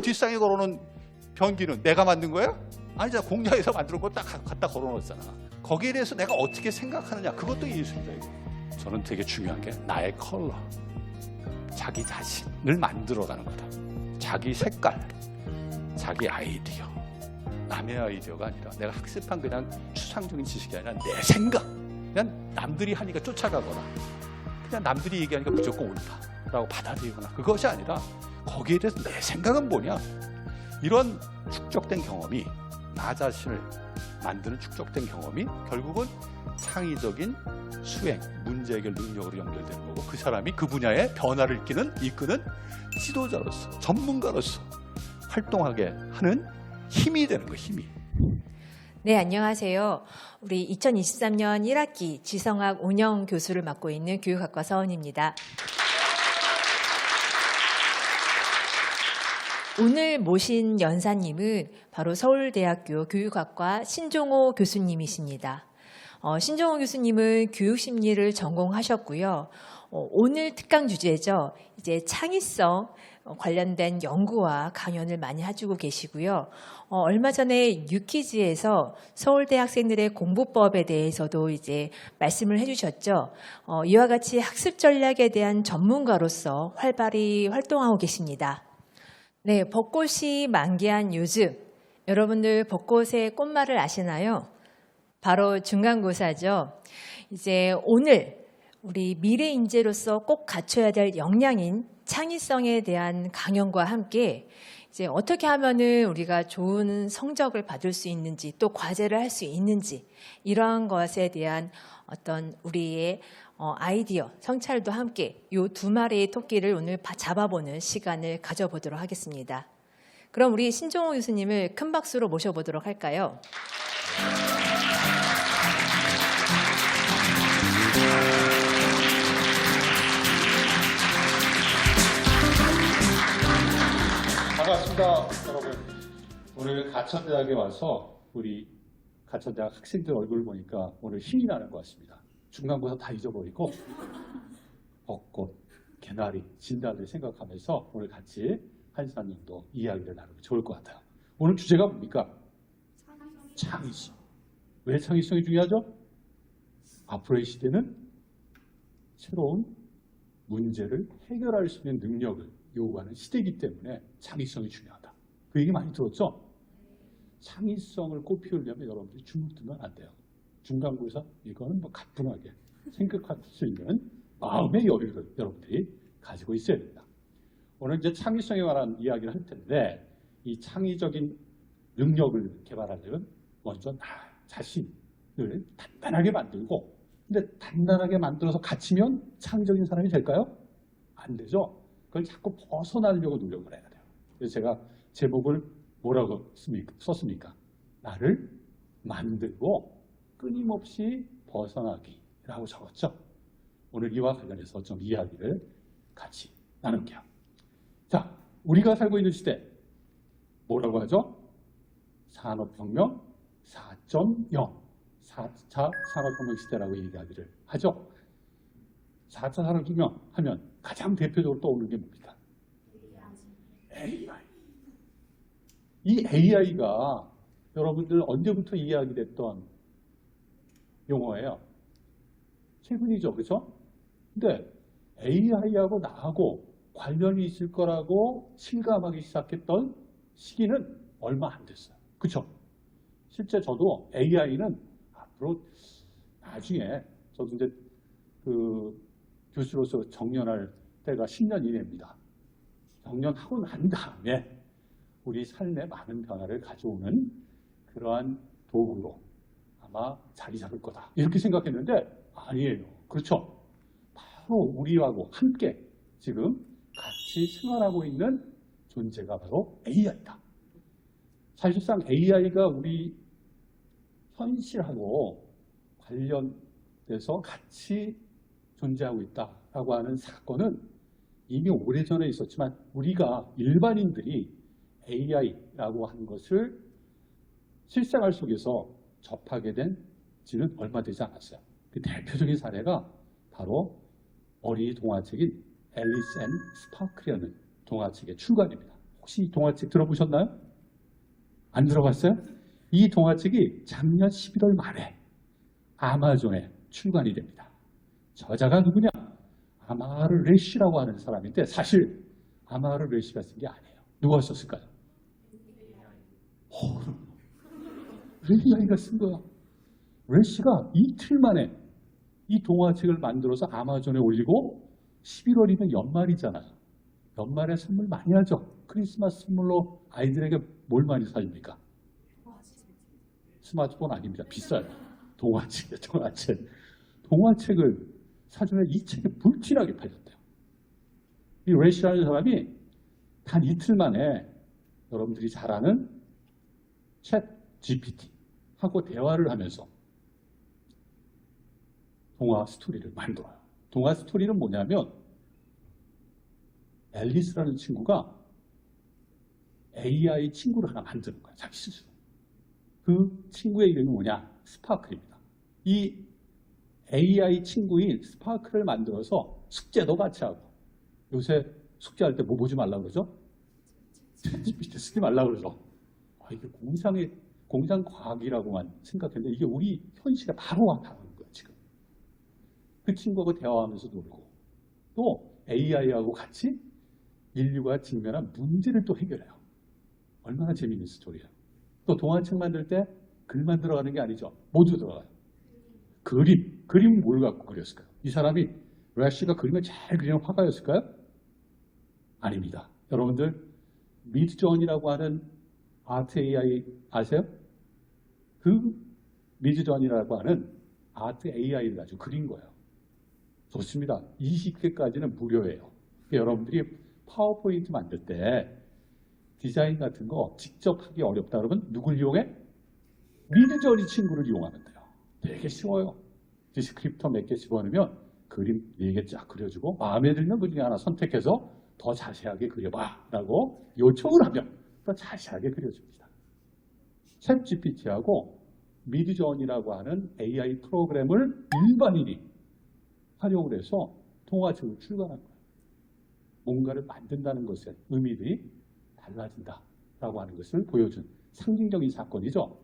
저 뒷상에 걸어놓은 변기는 내가 만든 거야? 아니잖아. 공장에서 만든 거 딱 갖다 걸어놓았잖아. 거기에 대해서 내가 어떻게 생각하느냐, 그것도 예술이다. 이거. 저는 되게 중요한 게 나의 컬러, 자기 자신을 만들어가는 거다. 자기 색깔, 자기 아이디어, 남의 아이디어가 아니라 내가 학습한 그냥 추상적인 지식이 아니라 내 생각. 그냥 남들이 하니까 쫓아가거나 그냥 남들이 얘기하니까 무조건 옳다라고 받아들이거나, 그것이 아니라 거기에 대해서 내 생각은 뭐냐, 이런 축적된 경험이, 나 자신을 만드는 축적된 경험이 결국은 창의적인 수행, 문제 해결 능력으로 연결되는 거고, 그 사람이 그 분야의 변화를 이끄는 지도자로서, 전문가로서 활동하게 하는 힘이 되는 거예요. 힘이. 네, 안녕하세요. 우리 2023년 1학기 지성학 운영 교수를 맡고 있는 교육학과 서원입니다. 오늘 모신 연사님은 바로 서울대학교 교육학과 신종호 교수님이십니다. 신종호 교수님은 교육심리를 전공하셨고요. 오늘 특강 주제죠. 이제 창의성 관련된 연구와 강연을 많이 해주고 계시고요. 얼마 전에 유퀴즈에서 서울대 학생들의 공부법에 대해서도 이제 말씀을 해주셨죠. 이와 같이 학습 전략에 대한 전문가로서 활발히 활동하고 계십니다. 네, 벚꽃이 만개한 요즘, 여러분들 벚꽃의 꽃말을 아시나요? 바로 중간고사죠. 이제 오늘 우리 미래 인재로서 꼭 갖춰야 될 역량인 창의성에 대한 강연과 함께 이제 어떻게 하면은 우리가 좋은 성적을 받을 수 있는지, 또 과제를 할 수 있는지, 이러한 것에 대한 어떤 우리의 아이디어, 성찰도 함께 이 두 마리의 토끼를 오늘 잡아보는 시간을 가져보도록 하겠습니다. 그럼 우리 신종호 교수님을 큰 박수로 모셔보도록 할까요? 반갑습니다, 여러분. 오늘 가천대학에 와서 우리 가천대학 학생들 얼굴을 보니까 오늘 힘이 나는 것 같습니다. 중간고사 다 잊어버리고 벚꽃, 개나리, 진달래 생각하면서 오늘 같이 1시간 정도 이야기를 나누면 좋을 것 같아요. 오늘 주제가 뭡니까? 창의성. 왜 창의성이 중요하죠? 앞으로의 시대는 새로운 문제를 해결할 수 있는 능력을 요구하는 시대이기 때문에 창의성이 중요하다. 그 얘기 많이 들었죠? 창의성을 꽃피우려면 여러분들이 주눅 들면 안 돼요. 중간고사, 이거는 뭐 가뿐하게 생각할 수 있는 마음의 여유를 여러분들이 가지고 있어야 됩니다. 오늘 이제 창의성에 관한 이야기를 할 텐데, 이 창의적인 능력을 개발하려면 먼저 나 자신을 단단하게 만들고, 근데 단단하게 만들어서 갇히면 창의적인 사람이 될까요? 안 되죠. 그걸 자꾸 벗어나려고 노력을 해야 돼요. 그래서 제가 제목을 뭐라고 썼습니까? 나를 만들고 끊임없이 벗어나기라고 적었죠. 오늘 이와 관련해서 좀 이야기를 같이 나눌게요. 자, 우리가 살고 있는 시대 뭐라고 하죠? 산업혁명 4.0, 4차 산업혁명 시대라고 얘기하기를 하죠. 4차 산업혁명 하면 가장 대표적으로 떠오르는 게 뭡니까? AI. 이 AI가 여러분들 언제부터 이야기됐던 용어예요? 최근이죠, 그렇죠? 근데 AI하고 나하고 관련이 있을 거라고 실감하기 시작했던 시기는 얼마 안 됐어요, 그렇죠? 실제 저도 AI는 앞으로 나중에, 저도 이제 교수로서 정년할 때가 10년 이내입니다. 정년하고 난 다음에 우리 삶에 많은 변화를 가져오는 그러한 도구로 아마 자리 잡을 거다, 이렇게 생각했는데 아니에요. 그렇죠? 바로 우리하고 함께 지금 같이 생활하고 있는 존재가 바로 AI다. 사실상 AI가 우리 현실하고 관련돼서 같이 존재하고 있다라고 하는 사건은 이미 오래전에 있었지만, 우리가 일반인들이 AI라고 하는 것을 실생활 속에서 접하게 된 지는 얼마 되지 않았어요. 그 대표적인 사례가 바로 어린이 동화책인 앨리스 앤 스파클이라는 동화책의 출간입니다. 혹시 이 동화책 들어보셨나요? 안 들어봤어요? 이 동화책이 작년 11월 말에 아마존에 출간이 됩니다. 저자가 누구냐? 아마르 레시라고 하는 사람인데 사실 아마르 레시가 쓴 게 아니에요. 누가 썼을까요? 레이아이가 쓴 거야. 레시가 이틀 만에 이 동화책을 만들어서 아마존에 올리고 11월이면 연말이잖아요. 연말에 선물 많이 하죠. 크리스마스 선물로 아이들에게 뭘 많이 사줍니까? 스마트폰 아닙니다. 비싸요. 동화책이에요. 동화책. 동화책을 사주면 이 책이 불티나게 팔렸대요. 이 레시라는 사람이 단 이틀 만에 여러분들이 잘 아는 챗 GPT하고 대화를 하면서 동화 스토리를 만들어요. 동화 스토리는 뭐냐면 앨리스라는 친구가 AI 친구를 하나 만드는 거예요. 자기 스스로. 그 친구의 이름이 뭐냐? 스파클입니다. 이 AI 친구인 스파클을 만들어서 숙제도 같이 하고 요새 숙제할 때 뭐 보지 말라고 그러죠? 챗GPT 쓰지 말라고 그러죠. 이게 공상 과학이라고만 생각했는데 이게 우리 현실에 바로 와닿는 거예요, 지금. 그 친구하고 대화하면서 놀고 또 AI하고 같이 인류가 직면한 문제를 또 해결해요. 얼마나 재미있는 스토리예요. 또 동화책 만들 때 글만 들어가는 게 아니죠. 모두 들어가요. 그림 뭘 갖고 그렸을까요? 이 사람이 레시가 그림을 잘 그리는 화가였을까요? 아닙니다. 여러분들 미드전이라고 하는 아트 AI 아세요? 그 미드전이라고 하는 아트 AI를 가지고 그린 거예요. 좋습니다. 20개까지는 무료예요. 여러분들이 파워포인트 만들 때 디자인 같은 거 직접 하기 어렵다 그러면 누굴 이용해? 미드저니 친구를 이용하면 돼요. 되게 쉬워요. 디스크립터 몇 개 집어넣으면 그림 4개 쫙 그려주고 마음에 들면 그 중에 하나 선택해서 더 자세하게 그려봐 라고 요청을 하면 더 자세하게 그려줍니다. 챗 GPT하고 미드저니라고 하는 AI 프로그램을 일반인이 활용을 해서 동화책을 출간한 거예요. 뭔가를 만든다는 것의 의미들이 달라진다라고 하는 것을 보여준 상징적인 사건이죠.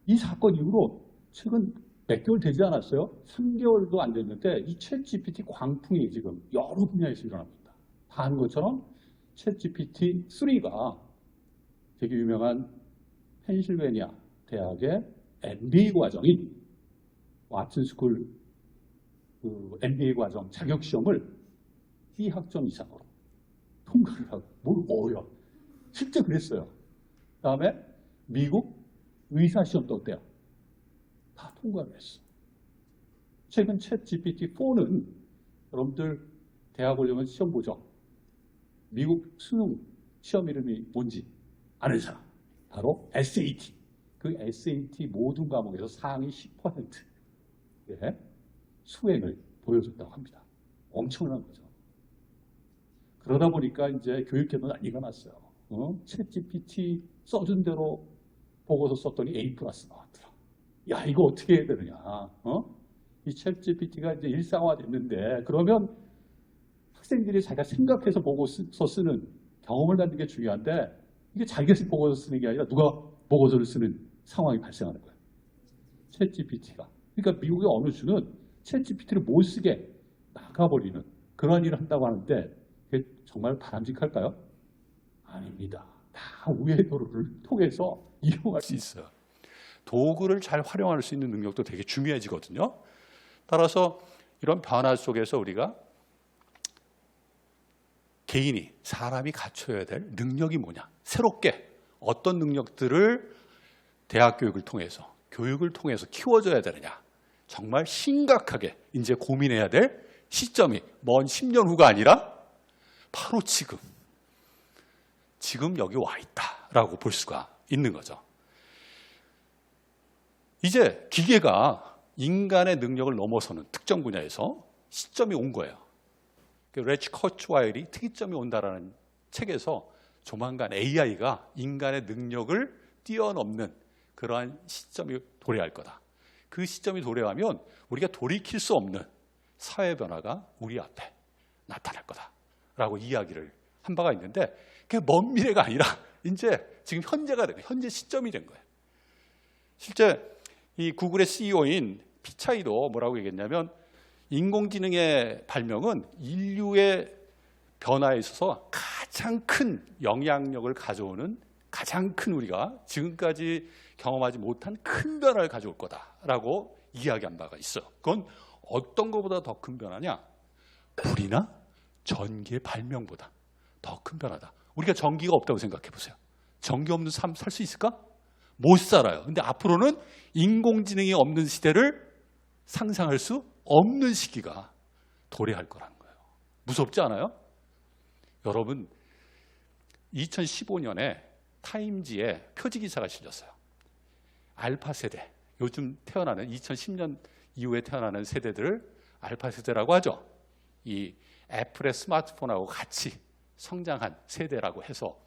이 사건 이후로 최근 몇 개월 되지 않았어요? 3개월도 안 됐는데 이 챗 GPT 광풍이 지금 여러 분야에서 일어납니다. 다 아는 것처럼 챗 GPT 3가 되게 유명한 펜실베니아 대학의 MBA 과정인 왓슨스쿨 그 MBA 과정 자격시험을 B학점 이상으로 통과를 하고 뭘 어려 실제 그랬어요. 그다음에 미국 의사시험도 어때요? 다 통과를 했어. 최근 챗 GPT-4는 여러분들 대학 오려면 시험 보죠. 미국 수능 시험 이름이 뭔지 아는 사람 바로 SAT. 그 SAT 모든 과목에서 상위 10%의 수행을 보여줬다고 합니다. 엄청난 거죠. 그러다 보니까 이제 교육계도 난리가 났어요. 챗 GPT 써준 대로 보고서 썼더니 A+ 나왔더라. 야, 이거 어떻게 해야 되느냐. 이 챗 GPT가 이제 일상화 됐는데 그러면 학생들이 자기가 생각해서 보고서 쓰는 경험을 갖는 게 중요한데 이게 자기가 보고서 쓰는 게 아니라 누가 보고서를 쓰는 상황이 발생하는 거예요. 챗 GPT가. 그러니까 미국의 어느 주는 챗 GPT를 못 쓰게 나가버리는 그런 일을 한다고 하는데 그게 정말 바람직할까요? 아닙니다. 다 우회 도로를 통해서 이용할 수 있어요. 도구를 잘 활용할 수 있는 능력도 되게 중요해지거든요. 따라서 이런 변화 속에서 우리가 개인이, 사람이 갖춰야 될 능력이 뭐냐, 새롭게 어떤 능력들을 대학 교육을 통해서, 교육을 통해서 키워줘야 되느냐, 정말 심각하게 이제 고민해야 될 시점이 먼 10년 후가 아니라 바로 지금 여기 와 있다라고 볼 수가 있는 거죠. 이제 기계가 인간의 능력을 넘어서는 특정 분야에서 시점이 온 거예요. 레치 커츠와일이 특이점이 온다라는 책에서 조만간 AI가 인간의 능력을 뛰어넘는 그러한 시점이 도래할 거다. 그 시점이 도래하면 우리가 돌이킬 수 없는 사회 변화가 우리 앞에 나타날 거다라고 이야기를 한 바가 있는데 그게 먼 미래가 아니라 이제 지금 현재가 된 거예요. 현재 시점이 된 거예요. 실제 이 구글의 CEO인 피차이도 뭐라고 얘기했냐면 인공지능의 발명은 인류의 변화에 있어서 가장 큰 영향력을 가져오는 가장 큰 우리가 지금까지 경험하지 못한 큰 변화를 가져올 거다라고 이야기한 바가 있어요. 그건 어떤 것보다 더 큰 변화냐? 불이나 전기의 발명보다 더 큰 변화다. 우리가 전기가 없다고 생각해 보세요. 전기 없는 삶 살 수 있을까? 못 살아요. 근데 앞으로는 인공지능이 없는 시대를 상상할 수 없는 시기가 도래할 거라는 거예요. 무섭지 않아요? 여러분, 2015년에 타임지에 표지 기사가 실렸어요. 알파 세대, 요즘 태어나는 2010년 이후에 태어나는 세대들을 알파 세대라고 하죠. 이 애플의 스마트폰하고 같이 성장한 세대라고 해서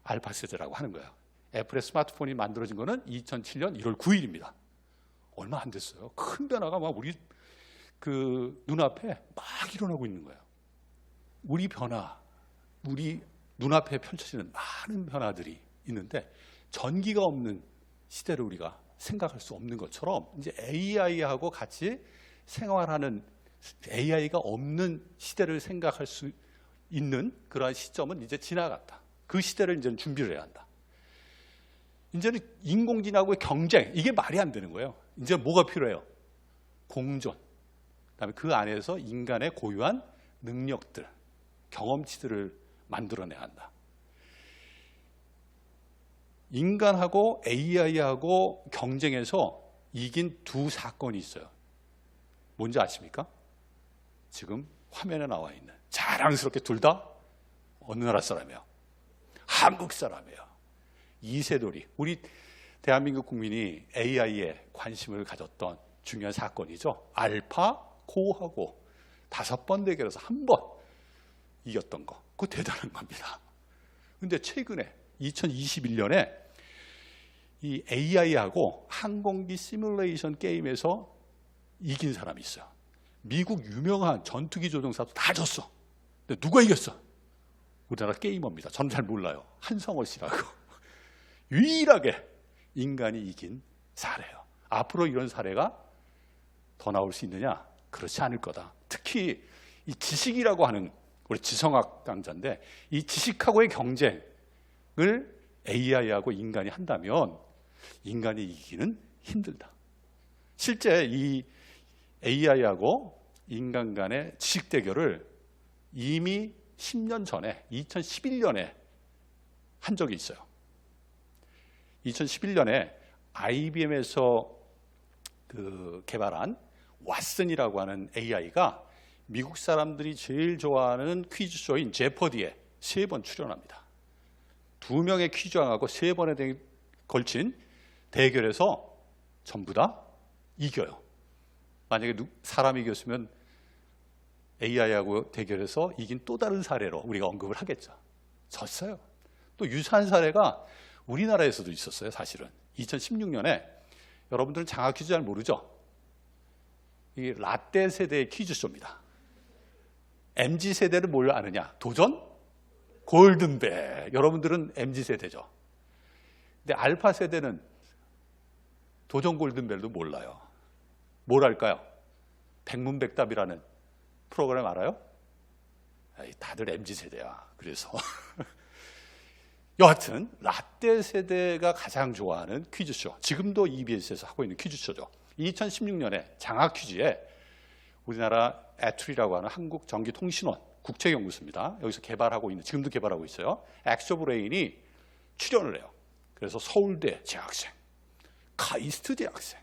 알파 세대라고 하는 거예요. 애플의 스마트폰이 만들어진 거는 2007년 1월 9일입니다. 얼마 안 됐어요. 큰 변화가 막 우리 그 눈앞에 막 일어나고 있는 거예요. 우리 변화, 우리 눈앞에 펼쳐지는 많은 변화들이 있는데 전기가 없는 시대를 우리가 생각할 수 없는 것처럼 이제 AI하고 같이 생활하는 AI가 없는 시대를 생각할 수 있는 그러한 시점은 이제 지나갔다. 그 시대를 이제는 준비를 해야 한다. 이제는 인공지능하고의 경쟁, 이게 말이 안 되는 거예요. 이제 뭐가 필요해요? 공존. 그다음에 그 안에서 인간의 고유한 능력들, 경험치들을 만들어내야 한다. 인간하고 AI하고 경쟁해서 이긴 두 사건이 있어요. 뭔지 아십니까? 지금 화면에 나와 있는 자랑스럽게 둘 다 어느 나라 사람이에요? 한국 사람이에요. 이세돌이. 우리 대한민국 국민이 AI에 관심을 가졌던 중요한 사건이죠. 알파고하고 5번 대결에서 한 번 이겼던 거. 그거 대단한 겁니다. 근데 최근에 2021년에 이 AI하고 항공기 시뮬레이션 게임에서 이긴 사람이 있어요. 미국 유명한 전투기 조종사도 다 졌어. 근데 누가 이겼어? 우리나라 게이머입니다. 저는 잘 몰라요. 한성호 씨라고. 유일하게 인간이 이긴 사례예요. 앞으로 이런 사례가 더 나올 수 있느냐? 그렇지 않을 거다. 특히 이 지식이라고 하는 우리 지성학 강자인데 이 지식하고의 경쟁을 AI하고 인간이 한다면 인간이 이기기는 힘들다. 실제 이 AI하고 인간 간의 지식 대결을 이미 10년 전에 2011년에 한 적이 있어요. 2011년에 IBM에서 개발한 왓슨이라고 하는 AI가 미국 사람들이 제일 좋아하는 퀴즈쇼인 제퍼디에 3번 출연합니다. 2명의 퀴즈왕하고 3번에 걸친 대결에서 전부 다 이겨요. 만약에 사람이 이겼으면 AI하고 대결해서 이긴 또 다른 사례로 우리가 언급을 하겠죠. 졌어요. 또 유사한 사례가 우리나라에서도 있었어요. 사실은 2016년에 여러분들은 장학 퀴즈 잘 모르죠? 이게 라떼 세대의 퀴즈쇼입니다. MZ 세대는 뭘 아느냐? 도전? 골든벨. 여러분들은 MZ 세대죠. 근데 알파 세대는 도전 골든벨도 몰라요. 뭘 할까요? 백문백답이라는 프로그램 알아요? 다들 MZ 세대야. 그래서 여하튼 라떼 세대가 가장 좋아하는 퀴즈쇼. 지금도 EBS에서 하고 있는 퀴즈쇼죠. 2016년에 장학 퀴즈에 우리나라 애툴이라고 하는 한국전기통신원 국책연구소입니다. 여기서 개발하고 있는, 지금도 개발하고 있어요. 엑소브레인이 출연을 해요. 그래서 서울대 재학생, 카이스트 대학생,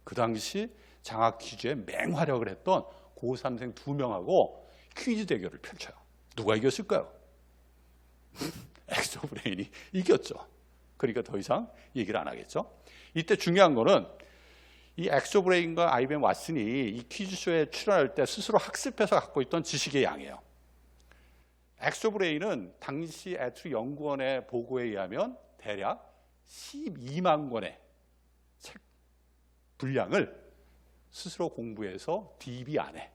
그 당시 장학 퀴즈에 맹활약을 했던 고3생 2명하고 퀴즈 대결을 펼쳐요. 누가 이겼을까요? 엑소브레인이 이겼죠. 그러니까 더 이상 얘기를 안 하겠죠. 이때 중요한 거는 이 엑소브레인과 IBM 왓슨이 이 퀴즈쇼에 출연할 때 스스로 학습해서 갖고 있던 지식의 양이에요. 엑소브레인은 당시 애투 연구원의 보고에 의하면 대략 12만 권의 책 분량을 스스로 공부해서 DB 안에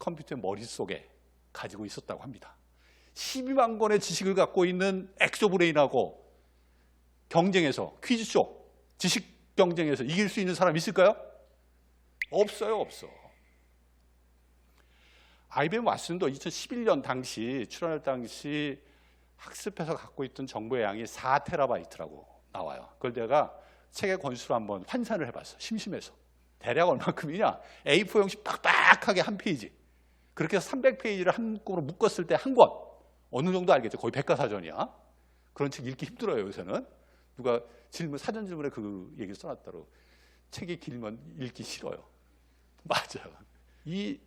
컴퓨터의 머릿속에 가지고 있었다고 합니다. 12만 권의 지식을 갖고 있는 엑소브레인하고 경쟁해서 퀴즈쇼, 지식 경쟁에서 이길 수 있는 사람 있을까요? 없어요, 없어. IBM 왓슨도 2011년 당시 출연할 당시 학습해서 갖고 있던 정보의 양이 4테라바이트라고 나와요. 그걸 내가 책의 권수로 한번 환산을 해봤어. 심심해서. 대략 얼마큼이냐? A4 용지 빡빡하게 한 페이지. 그렇게 해서 300페이지를 한꺼번로 묶었을 때 한 권. 어느 정도 알겠죠? 거의 백과사전이야. 그런 책 읽기 힘들어요, 요새는. 누가 사전 질문에 그 얘기 써놨더라고. 책이 길면 읽기 싫어요. 맞아요. 이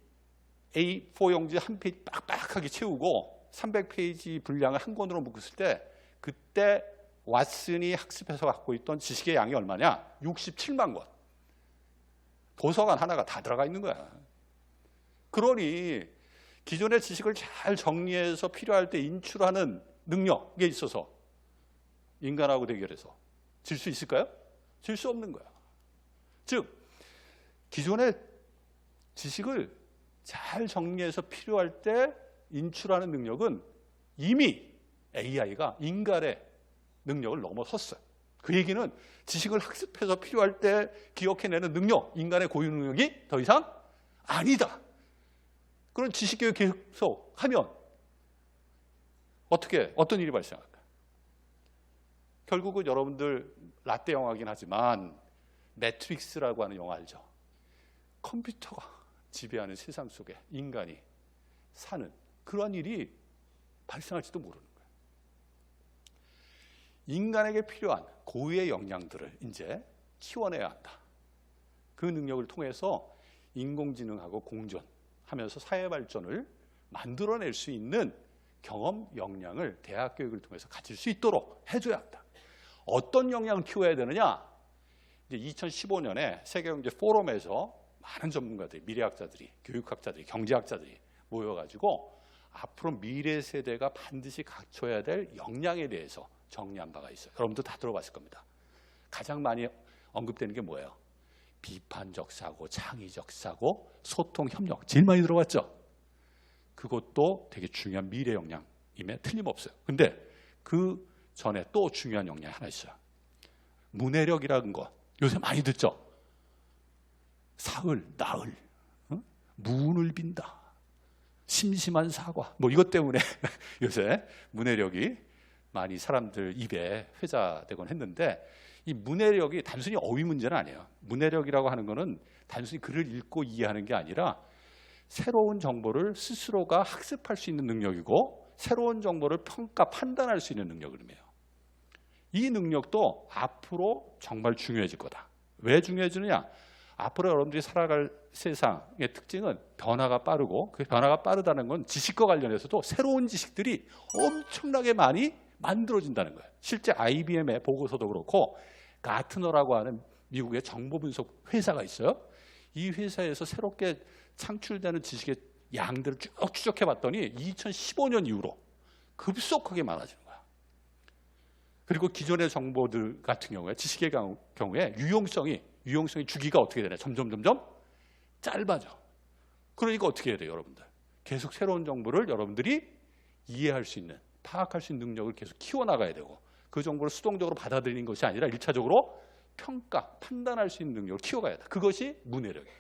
A4 용지 한 페이지 빡빡하게 채우고 300페이지 분량을 한 권으로 묶었을 때 그때 왓슨이 학습해서 갖고 있던 지식의 양이 얼마냐? 67만 권. 도서관 하나가 다 들어가 있는 거야. 그러니 기존의 지식을 잘 정리해서 필요할 때 인출하는 능력에 있어서 인간하고 대결해서 질 수 있을까요? 질 수 없는 거야. 즉 기존의 지식을 잘 정리해서 필요할 때 인출하는 능력은 이미 AI가 인간의 능력을 넘어섰어요. 그 얘기는 지식을 학습해서 필요할 때 기억해내는 능력, 인간의 고유 능력이 더 이상 아니다. 그런 지식교육 계속 하면 어떤 일이 발생할까? 결국은 여러분들 라떼 영화긴 하지만 매트릭스라고 하는 영화 알죠? 컴퓨터가 지배하는 세상 속에 인간이 사는 그런 일이 발생할지도 모르는 거예요. 인간에게 필요한 고유의 역량들을 이제 키워내야 한다. 그 능력을 통해서 인공지능하고 공존하면서 사회 발전을 만들어낼 수 있는 경험 역량을 대학 교육을 통해서 가질 수 있도록 해줘야 한다. 어떤 역량을 키워야 되느냐? 이제 2015년에 세계경제 포럼에서 많은 전문가들이, 미래학자들이, 교육학자들이, 경제학자들이 모여가지고 앞으로 미래 세대가 반드시 갖춰야 될 역량에 대해서 정리한 바가 있어요. 여러분도 다 들어봤을 겁니다. 가장 많이 언급되는 게 뭐예요? 비판적 사고, 창의적 사고, 소통, 협력. 제일 많이 들어봤죠? 그것도 되게 중요한 미래 역량임에 틀림없어요. 근데 그 전에 또 중요한 역량이 하나 있어요. 문해력이라는 거 요새 많이 듣죠? 사흘, 나흘, 무운을 빈다. 심심한 사과. 뭐 이것 때문에 요새 문해력이 많이 사람들 입에 회자되곤 했는데 이 문해력이 단순히 어휘 문제는 아니에요. 문해력이라고 하는 거는 단순히 글을 읽고 이해하는 게 아니라 새로운 정보를 스스로가 학습할 수 있는 능력이고 새로운 정보를 평가, 판단할 수 있는 능력을 의미해요. 이 능력도 앞으로 정말 중요해질 거다. 왜 중요해지느냐? 앞으로 여러분들이 살아갈 세상의 특징은 변화가 빠르고 그 변화가 빠르다는 건 지식과 관련해서도 새로운 지식들이 엄청나게 많이 만들어진다는 거예요. 실제 IBM의 보고서도 그렇고 가트너라고 하는 미국의 정보 분석 회사가 있어요. 이 회사에서 새롭게 창출되는 지식의 양들을 쭉 추적해 봤더니 2015년 이후로 급속하게 많아지는 거야. 그리고 기존의 정보들 같은 경우에 지식의 경우에 유용성이 주기가 어떻게 되냐? 점점 짧아져. 그러니까 어떻게 해야 돼요, 여러분들? 계속 새로운 정보를 여러분들이 이해할 수 있는, 파악할 수 있는 능력을 계속 키워나가야 되고 그 정보를 수동적으로 받아들이는 것이 아니라 1차적으로 평가, 판단할 수 있는 능력을 키워가야 돼. 그것이 문해력이에요.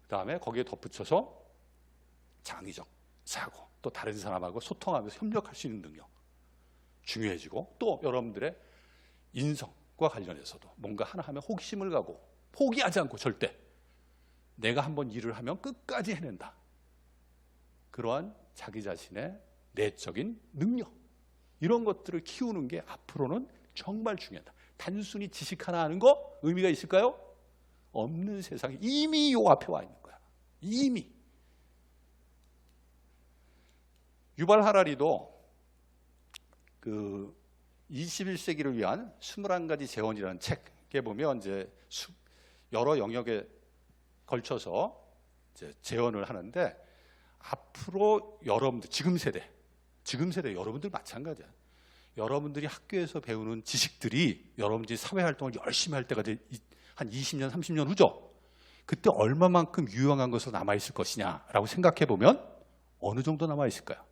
그다음에 거기에 덧붙여서 창의적 사고, 또 다른 사람하고 소통하면서 협력할 수 있는 능력 중요해지고 또 여러분들의 인성과 관련해서도 뭔가 하나 하면 호기심을 가고 포기하지 않고 절대 내가 한번 일을 하면 끝까지 해낸다. 그러한 자기 자신의 내적인 능력 이런 것들을 키우는 게 앞으로는 정말 중요하다. 단순히 지식 하나 하는 거 의미가 있을까요? 없는 세상이 이미 요 앞에 와 있는 거야. 이미. 유발 하라리도 그 21세기를 위한 21가지 재원이라는 책에 보면 이제 여러 영역에 걸쳐서 이제 재원을 하는데 앞으로 여러분들 지금 세대 여러분들 마찬가지야. 여러분들이 학교에서 배우는 지식들이 여러분들이 사회 활동을 열심히 할 때가 한 20년, 30년 후죠. 그때 얼마만큼 유용한 것으로 남아 있을 것이냐라고 생각해 보면 어느 정도 남아 있을까요?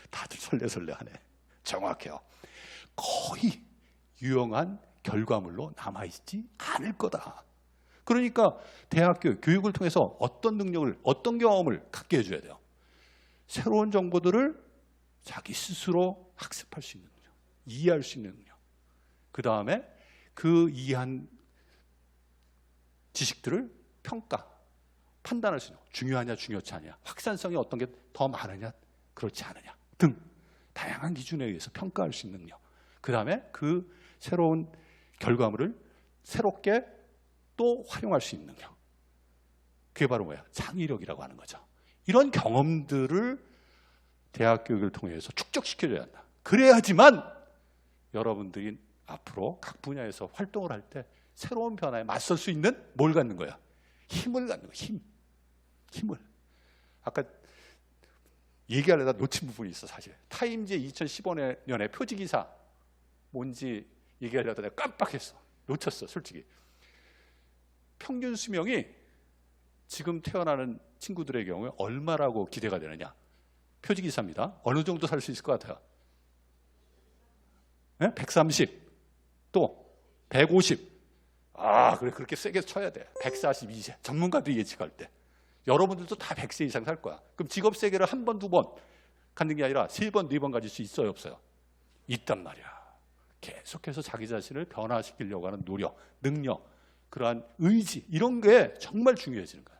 다들 설레설레하네. 정확해요. 거의 유용한 결과물로 남아있지 않을 거다. 그러니까 대학교 교육을 통해서 어떤 능력을, 어떤 경험을 갖게 해줘야 돼요. 새로운 정보들을 자기 스스로 학습할 수 있는 능력, 이해할 수 있는 능력. 그 다음에 그 이해한 지식들을 평가, 판단할 수 있는, 중요하냐 중요치 않냐, 확산성이 어떤 게 더 많으냐 그렇지 않으냐 등 다양한 기준에 의해서 평가할 수 있는 능력. 그 다음에 그 새로운 결과물을 새롭게 또 활용할 수 있는 능력. 그게 바로 뭐야? 창의력이라고 하는 거죠. 이런 경험들을 대학 교육을 통해서 축적시켜줘야 한다. 그래야지만 여러분들이 앞으로 각 분야에서 활동을 할 때 새로운 변화에 맞설 수 있는 뭘 갖는 거야? 힘을 갖는 거야. 힘을. 아까 얘기하려다 놓친 부분이 있어. 사실 타임지의 2015년에 표지기사 뭔지 얘기하려다 내가 깜빡했어. 놓쳤어. 솔직히 평균 수명이 지금 태어나는 친구들의 경우에 얼마라고 기대가 되느냐. 표지기사입니다. 어느 정도 살 수 있을 것 같아요? 네? 130, 또 150. 아, 그래, 그렇게 세게 쳐야 돼. 142세. 전문가들이 예측할 때. 여러분들도 다 100세 이상 살 거야. 그럼 직업 세계를 한 번, 두 번 갖는 게 아니라 3번, 4번 가질 수 있어요, 없어요? 있단 말이야. 계속해서 자기 자신을 변화시키려고 하는 노력, 능력, 그러한 의지, 이런 게 정말 중요해지는 거야.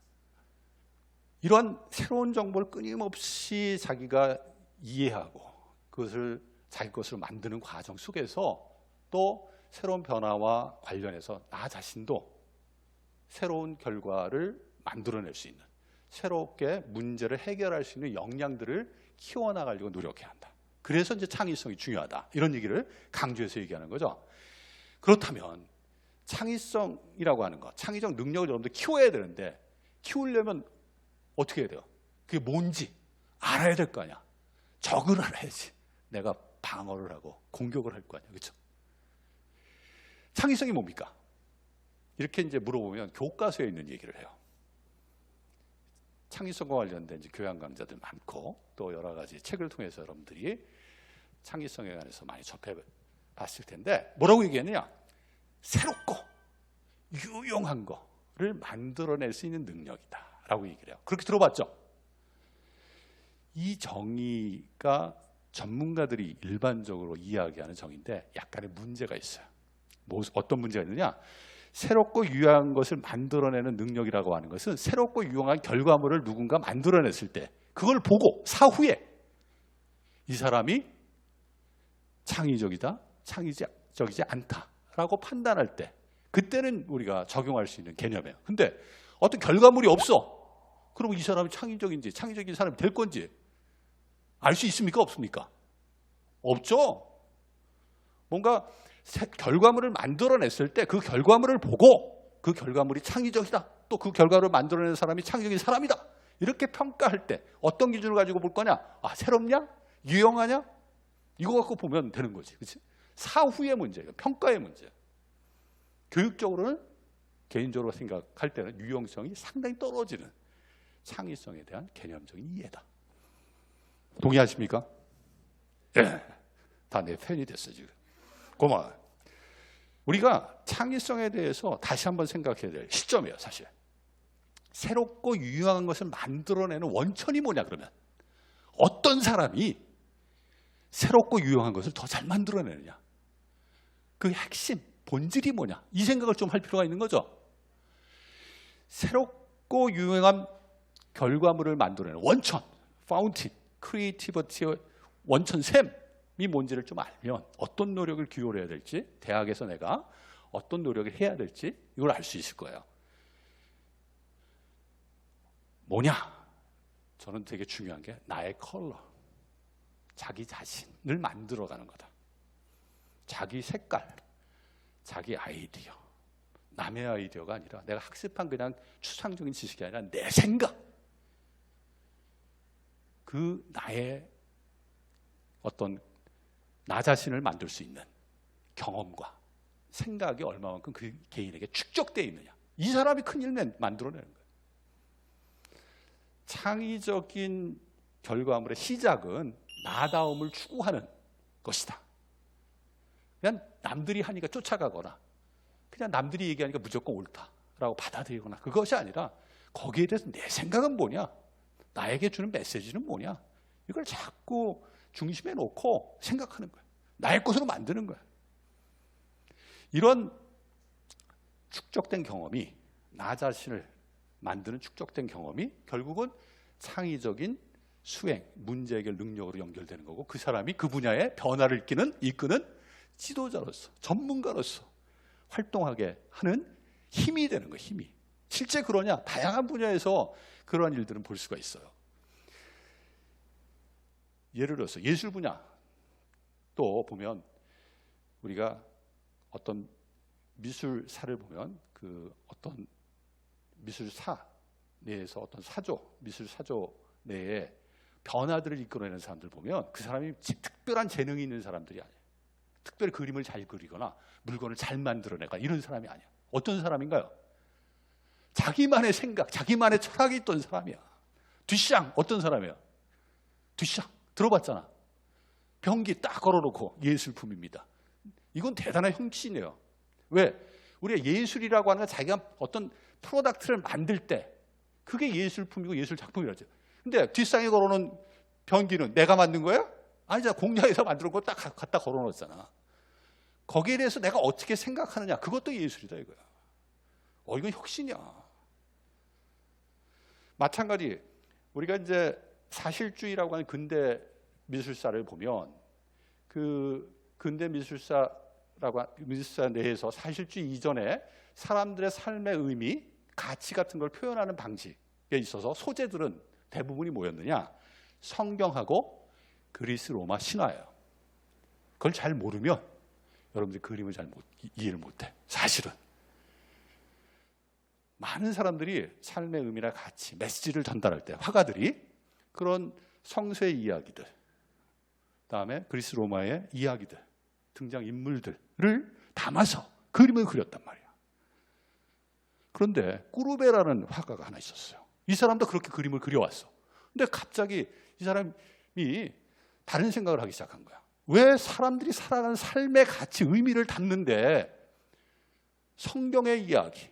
이러한 새로운 정보를 끊임없이 자기가 이해하고 그것을 자기 것으로 만드는 과정 속에서 또 새로운 변화와 관련해서 나 자신도 새로운 결과를 만들어낼 수 있는, 새롭게 문제를 해결할 수 있는 역량들을 키워나가려고 노력해야 한다. 그래서 이제 창의성이 중요하다. 이런 얘기를 강조해서 얘기하는 거죠. 그렇다면 창의성이라고 하는 것, 창의적 능력을 여러분들 키워야 되는데 키우려면 어떻게 해야 돼요? 그게 뭔지 알아야 될 거 아니야. 적을 알아야지. 내가 방어를 하고 공격을 할 거 아니야. 그렇죠? 창의성이 뭡니까? 이렇게 이제 물어보면 교과서에 있는 얘기를 해요. 창의성과 관련된 이제 교양 강좌들 많고 또 여러 가지 책을 통해서 여러분들이 창의성에 관해서 많이 접해봤을 텐데 뭐라고 얘기했느냐? 새롭고 유용한 거를 만들어낼 수 있는 능력이다라고 얘기를 해요. 그렇게 들어봤죠? 이 정의가 전문가들이 일반적으로 이야기하는 정의인데 약간의 문제가 있어요. 어떤 문제가 있느냐? 새롭고 유용한 것을 만들어내는 능력이라고 하는 것은 새롭고 유용한 결과물을 누군가 만들어냈을 때 그걸 보고 사후에 이 사람이 창의적이다, 창의적이지 않다라고 판단할 때 그때는 우리가 적용할 수 있는 개념이에요. 근데 어떤 결과물이 없어. 그럼 이 사람이 창의적인지 창의적인 사람이 될 건지 알 수 있습니까? 없습니까? 없죠. 뭔가 결과물을 만들어냈을 때 그 결과물을 보고 그 결과물이 창의적이다. 또 그 결과를 만들어내는 사람이 창의적인 사람이다. 이렇게 평가할 때 어떤 기준을 가지고 볼 거냐? 아, 새롭냐? 유용하냐? 이거 갖고 보면 되는 거지. 그렇지? 사후의 문제예요. 평가의 문제예요. 교육적으로는 개인적으로 생각할 때는 유용성이 상당히 떨어지는 창의성에 대한 개념적인 이해다. 동의하십니까? 예. 다 내 팬이 됐어 지금. 고마워요. 우리가 창의성에 대해서 다시 한번 생각해야 될 시점이에요. 사실 새롭고 유용한 것을 만들어내는 원천이 뭐냐 그러면 어떤 사람이 새롭고 유용한 것을 더 잘 만들어내느냐, 그 핵심, 본질이 뭐냐, 이 생각을 좀 할 필요가 있는 거죠. 새롭고 유용한 결과물을 만들어내는 원천, 파운틴, 크리에이티비티의 원천샘이 뭔지를 좀 알면 어떤 노력을 기울여야 될지, 대학에서 내가 어떤 노력을 해야 될지 이걸 알 수 있을 거예요. 뭐냐? 저는 되게 중요한 게 나의 컬러, 자기 자신을 만들어가는 거다. 자기 색깔, 자기 아이디어, 남의 아이디어가 아니라 내가 학습한 그냥 추상적인 지식이 아니라 내 생각, 그 나의 어떤 나 자신을 만들 수 있는 경험과 생각이 얼마만큼 그 개인에게 축적되어 있느냐, 이 사람이 큰일을 만들어내는 거예요. 창의적인 결과물의 시작은 나다움을 추구하는 것이다. 그냥 남들이 하니까 쫓아가거나 그냥 남들이 얘기하니까 무조건 옳다라고 받아들이거나 그것이 아니라 거기에 대해서 내 생각은 뭐냐, 나에게 주는 메시지는 뭐냐, 이걸 자꾸 중심에 놓고 생각하는 거야. 나의 것으로 만드는 거야. 이런 축적된 경험이, 나 자신을 만드는 축적된 경험이 결국은 창의적인 수행, 문제 해결 능력으로 연결되는 거고, 그 사람이 그 분야의 변화를 이끄는 지도자로서, 전문가로서 활동하게 하는 힘이 되는 거예요. 힘이. 실제 그러냐? 다양한 분야에서 그러한 일들은 볼 수가 있어요. 예를 들어서 예술 분야 또 보면, 우리가 어떤 미술사를 보면 그 어떤 미술사 내에서 어떤 사조, 미술 사조 내에 변화들을 이끌어내는 사람들 보면 그 사람이 특별한 재능이 있는 사람들이 아니에요. 특별히 그림을 잘 그리거나 물건을 잘 만들어내거나 이런 사람이 아니야. 어떤 사람인가요? 자기만의 생각, 자기만의 철학이 있던 사람이야. 듀샹 어떤 사람이야? 듀샹 들어봤잖아. 변기 딱 걸어놓고 예술품입니다. 이건 대단한 혁신이에요. 왜? 우리가 예술이라고 하는 건 자기가 어떤 프로덕트를 만들 때 그게 예술품이고 예술 작품이라죠. 근데 뒷상에 걸어놓은 변기는 내가 만든 거야? 아니잖아. 공장에서 만들어 놓고 딱 갖다 걸어놓았잖아. 거기에 대해서 내가 어떻게 생각하느냐, 그것도 예술이다 이거야. 이건 혁신이야. 마찬가지, 우리가 이제 사실주의라고 하는 근대 미술사를 보면, 그 근대 미술사 내에서 사실주의 이전에 사람들의 삶의 의미, 가치 같은 걸 표현하는 방식에 있어서 소재들은 대부분이 뭐였느냐? 성경하고 그리스 로마 신화예요. 그걸 잘 모르면 여러분들이 그림을 잘 이해를 못해. 사실은 많은 사람들이 삶의 의미나 가치, 메시지를 전달할 때 화가들이 그런 성서의 이야기들, 그다음에 그리스 로마의 이야기들, 등장인물들을 담아서 그림을 그렸단 말이야. 그런데 꾸르베라는 화가가 하나 있었어요. 이 사람도 그렇게 그림을 그려왔어. 근데 갑자기 이 사람이 다른 생각을 하기 시작한 거야. 왜 사람들이 살아가는 삶의 가치, 의미를 담는데 성경의 이야기,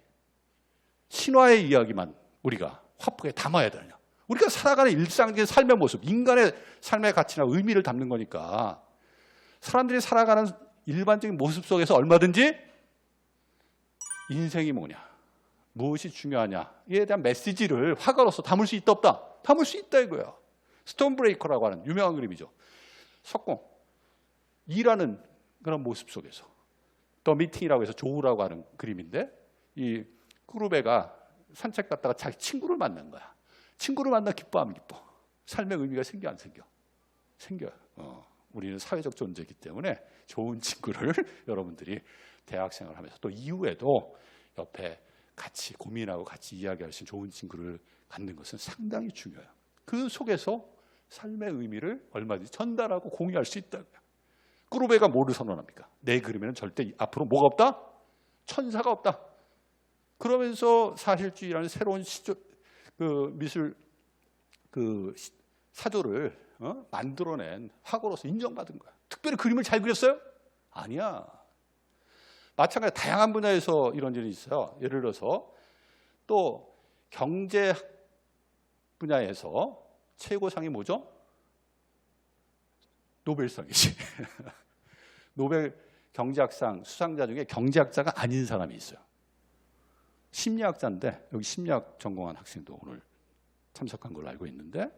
신화의 이야기만 우리가 화폭에 담아야 되느냐? 우리가 살아가는 일상적인 삶의 모습, 인간의 삶의 가치나 의미를 담는 거니까 사람들이 살아가는 일반적인 모습 속에서 얼마든지 인생이 뭐냐, 무엇이 중요하냐에 대한 메시지를 화가로서 담을 수 있다 없다? 담을 수 있다 이거야. 스톤 브레이커라고 하는 유명한 그림이죠. 석공, 일하는 그런 모습 속에서 더 미팅이라고 해서 조우라고 하는 그림인데, 이 꾸르베가 산책 갔다가 자기 친구를 만난 거야. 친구를 만나 기뻐하면 기뻐. 삶의 의미가 생겨 안 생겨? 생겨요. 우리는 사회적 존재이기 때문에 좋은 친구를 여러분들이 대학생활을 하면서 또 이후에도 옆에 같이 고민하고 같이 이야기할 수 있는 좋은 친구를 갖는 것은 상당히 중요해요. 그 속에서 삶의 의미를 얼마든지 전달하고 공유할 수 있다. 꾸르베가 뭐를 선언합니까? 내 그림에는 절대 앞으로 뭐가 없다? 천사가 없다. 그러면서 사실주의라는 새로운 미술 사조를 만들어낸 화가로서 인정받은 거야. 특별히 그림을 잘 그렸어요? 아니야. 마찬가지로 다양한 분야에서 이런 일이 있어요. 예를 들어서 또 경제 분야에서 최고상이 뭐죠? 노벨상이지. 노벨 경제학상 수상자 중에 경제학자가 아닌 사람이 있어요. 심리학자인데, 여기 심리학 전공한 학생도 오늘 참석한 걸로 알고 있는데,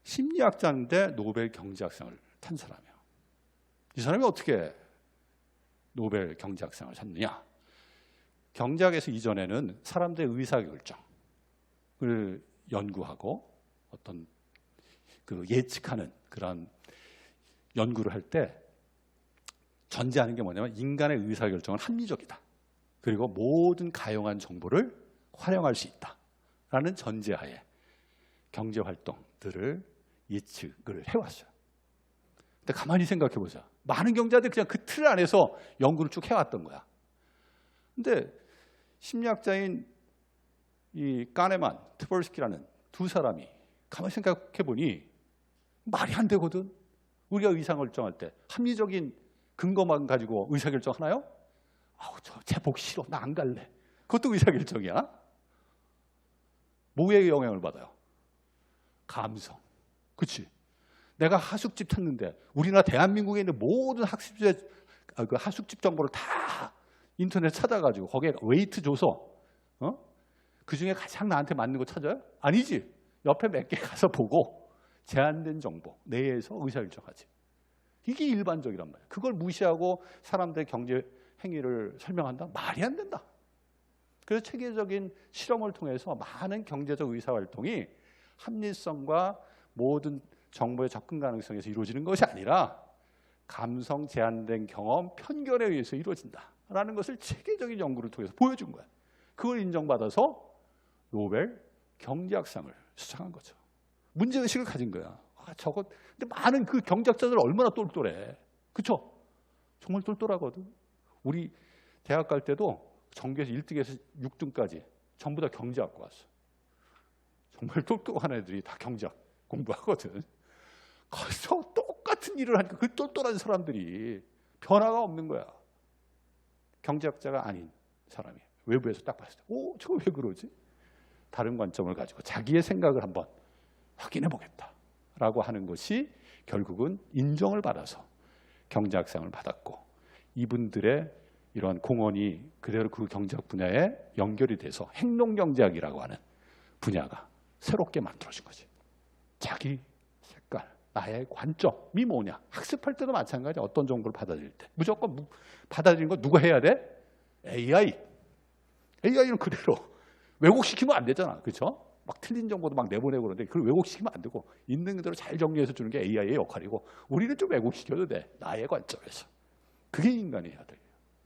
심리학자인데 노벨 경제학상을 탄 사람이에요. 이 사람이 어떻게 노벨 경제학상을 탔느냐? 경제학에서 이전에는 사람들의 의사결정을 연구하고 어떤 그 예측하는 그런 연구를 할 때 전제하는 게 뭐냐면 인간의 의사결정은 합리적이다. 그리고 모든 가용한 정보를 활용할 수 있다라는 전제하에 경제활동들을 예측을 해왔어요. 근데 가만히 생각해 보자. 많은 경제자들이 그냥 그 틀 안에서 연구를 쭉 해왔던 거야. 근데 심리학자인 이 까네만, 트벌스키라는 두 사람이 가만히 생각해 보니 말이 안 되거든. 우리가 의사결정할 때 합리적인 근거만 가지고 의사결정하나요? 아우, 쟤 보기 싫어. 나 안 갈래. 그것도 의사결정이야. 뭐에 영향을 받아요? 감성. 그치? 내가 하숙집 찾는데 우리나라 대한민국에 있는 모든 그 하숙집 정보를 다 인터넷 찾아가지고 거기에 웨이트 줘서 그중에 가장 나한테 맞는 거 찾아요? 아니지. 옆에 몇 개 가서 보고 제한된 정보 내에서 의사결정하지. 이게 일반적이란 말이야. 그걸 무시하고 사람들의 경제 행위를 설명한다? 말이 안 된다. 그래서 체계적인 실험을 통해서 많은 경제적 의사활동이 합리성과 모든 정보의 접근 가능성에서 이루어지는 것이 아니라 감성 제한된 경험, 편견에 의해서 이루어진다라는 것을 체계적인 연구를 통해서 보여준 거야. 그걸 인정받아서 노벨 경제학상을 수상한 거죠. 문제의식을 가진 거야. 저거 근데 많은 그 경제학자들 얼마나 똘똘해. 그렇죠? 정말 똘똘하거든. 우리 대학 갈 때도 전교에서 1등에서 6등까지 전부 다 경제학과 왔어. 정말 똑똑한 애들이 다 경제학 공부하거든. 거기서 똑같은 일을 하니까 그 똘똘한 사람들이 변화가 없는 거야. 경제학자가 아닌 사람이 외부에서 딱 봤을 때 저거 왜 그러지? 다른 관점을 가지고 자기의 생각을 한번 확인해 보겠다라고 하는 것이 결국은 인정을 받아서 경제학상을 받았고, 이분들의 이러한 공헌이 그대로 그 경제학 분야에 연결이 돼서 행동경제학이라고 하는 분야가 새롭게 만들어진 거지. 자기 색깔, 나의 관점이 뭐냐. 학습할 때도 마찬가지야. 어떤 정보를 받아들일 때 무조건 받아들이는 거 누가 해야 돼? AI는 그대로 왜곡시키면 안 되잖아. 그렇죠? 막 틀린 정보도 막 내보내고 그러는데 그걸 왜곡시키면 안 되고 있는 그대로 잘 정리해서 주는 게 AI의 역할이고, 우리는 좀 왜곡시켜도 돼. 나의 관점에서. 그게 인간이 해야 돼.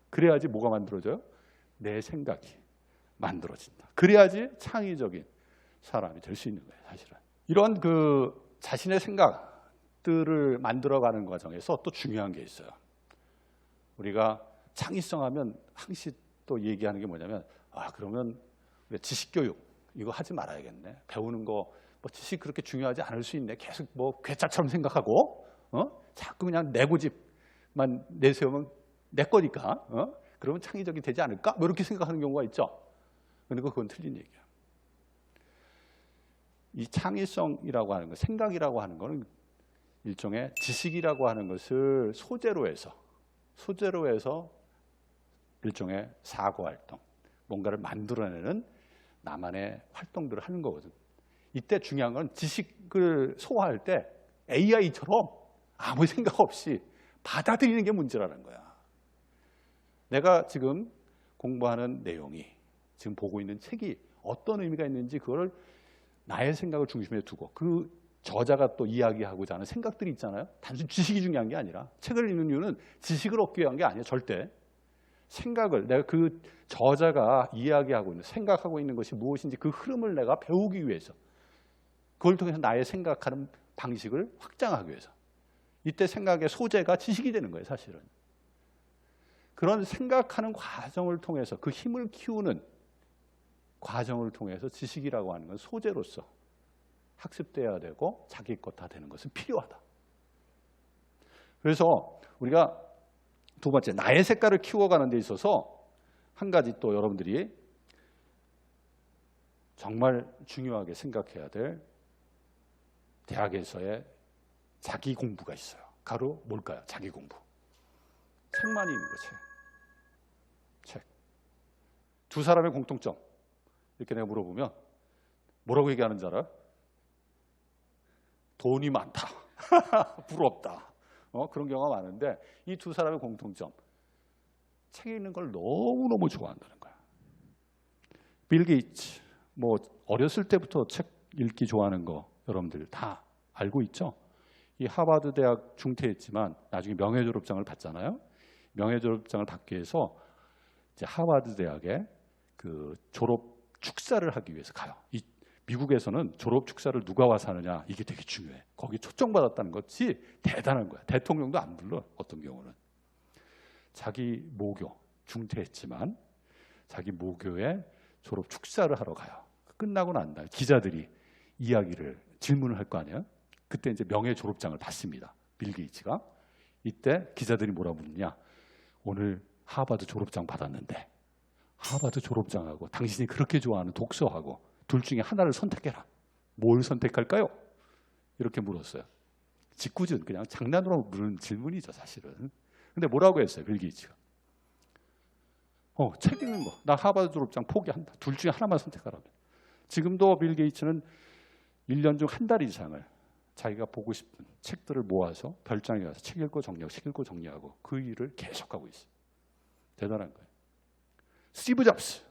그래야지 뭐가 만들어져요? 내 생각이 만들어진다. 그래야지 창의적인 사람이 될 수 있는 거예요. 사실은. 이런 그 자신의 생각들을 만들어가는 과정에서 또 중요한 게 있어요. 우리가 창의성 하면 항시 또 얘기하는 게 뭐냐면, 그러면 지식교육 이거 하지 말아야겠네. 배우는 거 뭐 지식 그렇게 중요하지 않을 수 있네. 계속 뭐 괴짜처럼 생각하고 자꾸 그냥 내 고집만 내세우면 내 거니까 그러면 창의적이 되지 않을까? 뭐 이렇게 생각하는 경우가 있죠. 그런데 그건 틀린 얘기야. 이 창의성이라고 하는 거, 생각이라고 하는 거는 일종의 지식이라고 하는 것을 소재로 해서 일종의 사고활동, 뭔가를 만들어내는 나만의 활동들을 하는 거거든. 이때 중요한 건 지식을 소화할 때 AI처럼 아무 생각 없이 받아들이는 게 문제라는 거야. 내가 지금 공부하는 내용이, 지금 보고 있는 책이 어떤 의미가 있는지 그거를 나의 생각을 중심에 두고 그 저자가 또 이야기하고자 하는 생각들이 있잖아요. 단순 지식이 중요한 게 아니라, 책을 읽는 이유는 지식을 얻기 위한 게 아니에요. 절대. 생각을, 내가 그 저자가 이야기하고 있는, 생각하고 있는 것이 무엇인지 그 흐름을 내가 배우기 위해서, 그걸 통해서 나의 생각하는 방식을 확장하기 위해서. 이때 생각의 소재가 지식이 되는 거예요. 사실은. 그런 생각하는 과정을 통해서, 그 힘을 키우는 과정을 통해서 지식이라고 하는 건 소재로서 학습돼야 되고 자기 것 다 되는 것은 필요하다. 그래서 우리가 두 번째, 나의 색깔을 키워가는 데 있어서 한 가지 또 여러분들이 정말 중요하게 생각해야 될 대학에서의 자기 공부가 있어요. 바로 뭘까요? 자기 공부. 책만이 있는 거, 책. 두 사람의 공통점. 이렇게 내가 물어보면 뭐라고 얘기하는 줄 알아요? 돈이 많다. 부럽다. 그런 경우가 많은데, 이 두 사람의 공통점, 책 읽는 걸 너무너무 좋아한다는 거야. 빌 게이츠, 뭐 어렸을 때부터 책 읽기 좋아하는 거 여러분들 다 알고 있죠? 이 하버드 대학 중퇴했지만 나중에 명예졸업장을 받잖아요. 명예졸업장을 받기 위해서 이제 하버드 대학에 그 졸업 축사를 하기 위해서 가요. 이 미국에서는 졸업 축사를 누가 와서 하느냐, 이게 되게 중요해. 거기 초청받았다는 것이 대단한 거야. 대통령도 안 불러. 어떤 경우는 자기 모교, 중퇴했지만 자기 모교에 졸업 축사를 하러 가요. 끝나고 난 다음에 기자들이 이야기를 질문을 할 거 아니에요. 그때 이제 명예 졸업장을 받습니다. 빌 게이츠가. 이때 기자들이 뭐라 묻느냐. 오늘 하버드 졸업장 받았는데 하버드 졸업장하고 당신이 그렇게 좋아하는 독서하고 둘 중에 하나를 선택해라. 뭘 선택할까요? 이렇게 물었어요. 짓궂은 그냥 장난으로 물은 질문이죠, 사실은. 근데 뭐라고 했어요, 빌 게이츠가? 책 읽는 거. 나 하버드 졸업장 포기한다. 둘 중에 하나만 선택하라고. 지금도 빌 게이츠는 1년 중 한 달 이상을 자기가 보고 싶은 책들을 모아서 별장에 가서 책 읽고 정리하고 책 읽고 정리하고 그 일을 계속하고 있어요. 대단한 거예요. 스티브 잡스.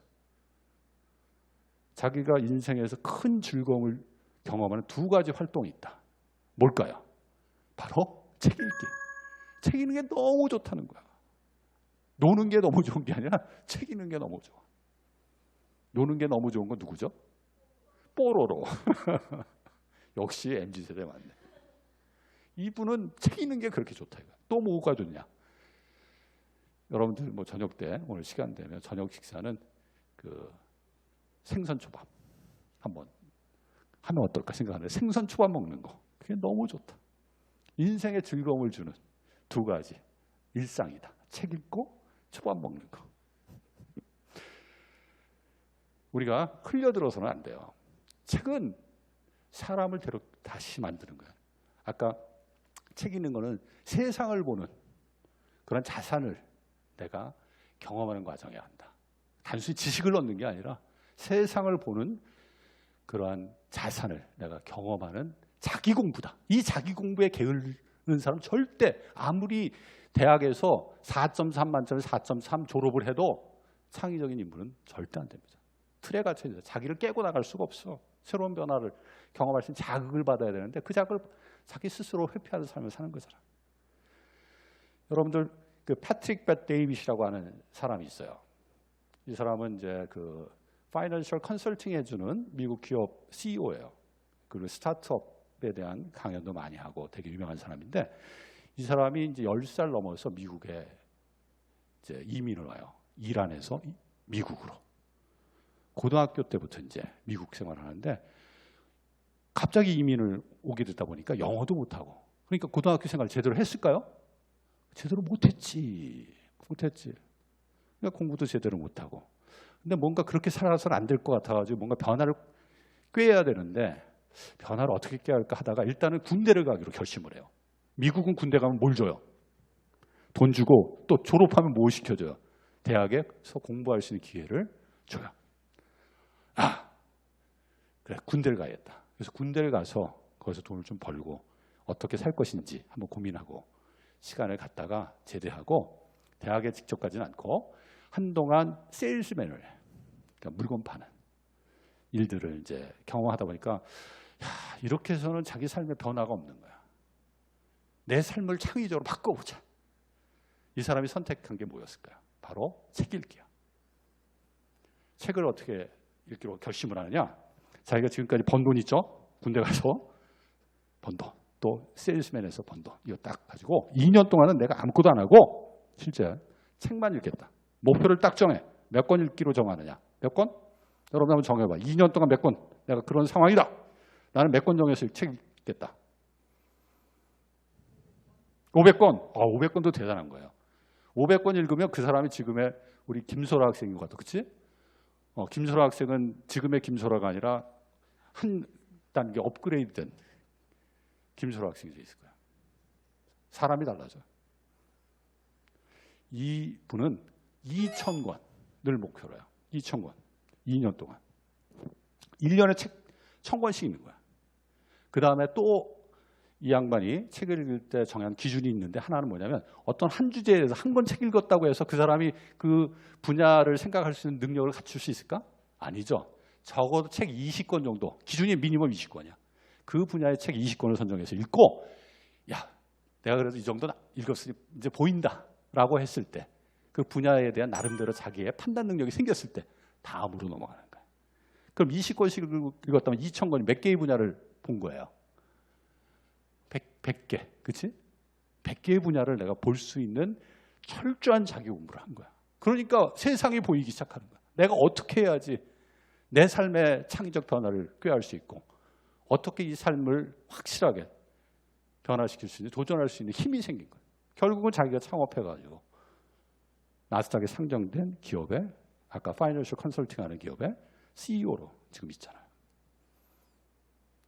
자기가 인생에서 큰 즐거움을 경험하는 두 가지 활동이 있다. 뭘까요? 바로 책 읽기. 책 읽는 게 너무 좋다는 거야. 노는 게 너무 좋은 게 아니라 책 읽는 게 너무 좋아. 노는 게 너무 좋은 건 누구죠? 뽀로로. 역시 MZ세대 맞네. 이분은 책 읽는 게 그렇게 좋다 이거야. 또 뭐가 좋냐? 여러분들 뭐 저녁 때 오늘 시간 되면 저녁 식사는 그 생선 초밥 한번 하면 어떨까 생각하는데 생선 초밥 먹는 거 그게 너무 좋다. 인생에 즐거움을 주는 두 가지 일상이다. 책 읽고 초밥 먹는 거. 우리가 흘려들어서는 안 돼요. 책은 사람을 다시 만드는 거예요. 아까 책 읽는 거는 세상을 보는 그런 자산을 내가 경험하는 과정이어야 한다. 단순히 지식을 얻는 게 아니라 세상을 보는 그러한 자산을 내가 경험하는 자기 공부다. 이 자기 공부에 게으르는 사람 절대 아무리 대학에서 4.3 만점에 4.3 졸업을 해도 창의적인 인물은 절대 안 됩니다. 틀에 갇혀 있어요. 자기를 깨고 나갈 수가 없어. 새로운 변화를 경험할 수 있는 자극을 받아야 되는데 그 자극을 자기 스스로 회피하는 삶을 사는 거잖아. 여러분들 그 패트릭 벳 데이빗이라고 하는 사람이 있어요. 이 사람은 이제 그 파이낸셜 컨설팅 해주는 미국 기업 CEO예요. 그리고 스타트업에 대한 강연도 많이 하고 되게 유명한 사람인데 이 사람이 이제 10살 넘어서 미국에 이제 이민을 와요. 이란에서 미국으로. 고등학교 때부터 이제 미국 생활을 하는데 갑자기 이민을 오게 되다 보니까 영어도 못하고 그러니까 고등학교 생활 제대로 했을까요? 제대로 못했지. 그러니까 공부도 제대로 못하고 근데 뭔가 그렇게 살아서는 안 될 것 같아가지고 뭔가 변화를 꾀해야 되는데 변화를 어떻게 꾀해야 할까 하다가 일단은 군대를 가기로 결심을 해요. 미국은 군대 가면 뭘 줘요? 돈 주고 또 졸업하면 뭘 시켜줘요? 대학에서 공부할 수 있는 기회를 줘요. 그래 군대를 가야겠다. 그래서 군대를 가서 거기서 돈을 좀 벌고 어떻게 살 것인지 한번 고민하고 시간을 갖다가 제대하고 대학에 직접 가지는 않고 한동안 세일스맨을 그러니까 물건 파는 일들을 이제 경험하다 보니까 이렇게 해서는 자기 삶에 변화가 없는 거야. 내 삶을 창의적으로 바꿔보자. 이 사람이 선택한 게 뭐였을까요? 바로 책 읽기야. 책을 어떻게 읽기로 결심을 하느냐? 자기가 지금까지 번 돈 있죠? 군대 가서 번 돈, 또 세일스맨에서 번 돈 이거 딱 가지고 2년 동안은 내가 아무것도 안 하고 실제 책만 읽겠다. 목표를 딱 정해. 몇 권 읽기로 정하느냐? 몇 권? 여러분 한번 정해봐. 2년 동안 몇 권? 내가 그런 상황이다. 나는 몇 권 정해서 책 읽겠다. 500권. 500권도 대단한 거예요. 500권 읽으면 그 사람이 지금의 우리 김소라 학생인 것 같아. 그렇지? 김소라 학생은 지금의 김소라가 아니라 한 단계 업그레이드된 김소라 학생이 돼 있을 거야. 사람이 달라져. 이 분은 2,000권을 목표로 해요. 2,000권. 2년 동안. 1년에 책 1,000권씩 읽는 거야. 그 다음에 또 이 양반이 책을 읽을 때 정한 기준이 있는데 하나는 뭐냐면 어떤 한 주제에 대해서 한 권 책 읽었다고 해서 그 사람이 그 분야를 생각할 수 있는 능력을 갖출 수 있을까? 아니죠. 적어도 책 20권 정도. 기준이 미니멈 20권이야. 그 분야의 책 20권을 선정해서 읽고 야 내가 그래도 이 정도는 읽었으니 이제 보인다라고 했을 때 그 분야에 대한 나름대로 자기의 판단 능력이 생겼을 때 다음으로 넘어가는 거야. 그럼 20권씩 읽었다면 2,000권이 몇 개의 분야를 본 거예요? 100개, 그렇지? 100개의 분야를 내가 볼 수 있는 철저한 자기 공부를 한 거야. 그러니까 세상이 보이기 시작하는 거야. 내가 어떻게 해야지 내 삶의 창의적 변화를 꾀할 수 있고 어떻게 이 삶을 확실하게 변화시킬 수 있는, 도전할 수 있는 힘이 생긴 거예요. 결국은 자기가 창업해가지고 나스닥에 상장된 기업에, 아까 파이낸셜 컨설팅하는 기업의 CEO로 지금 있잖아요.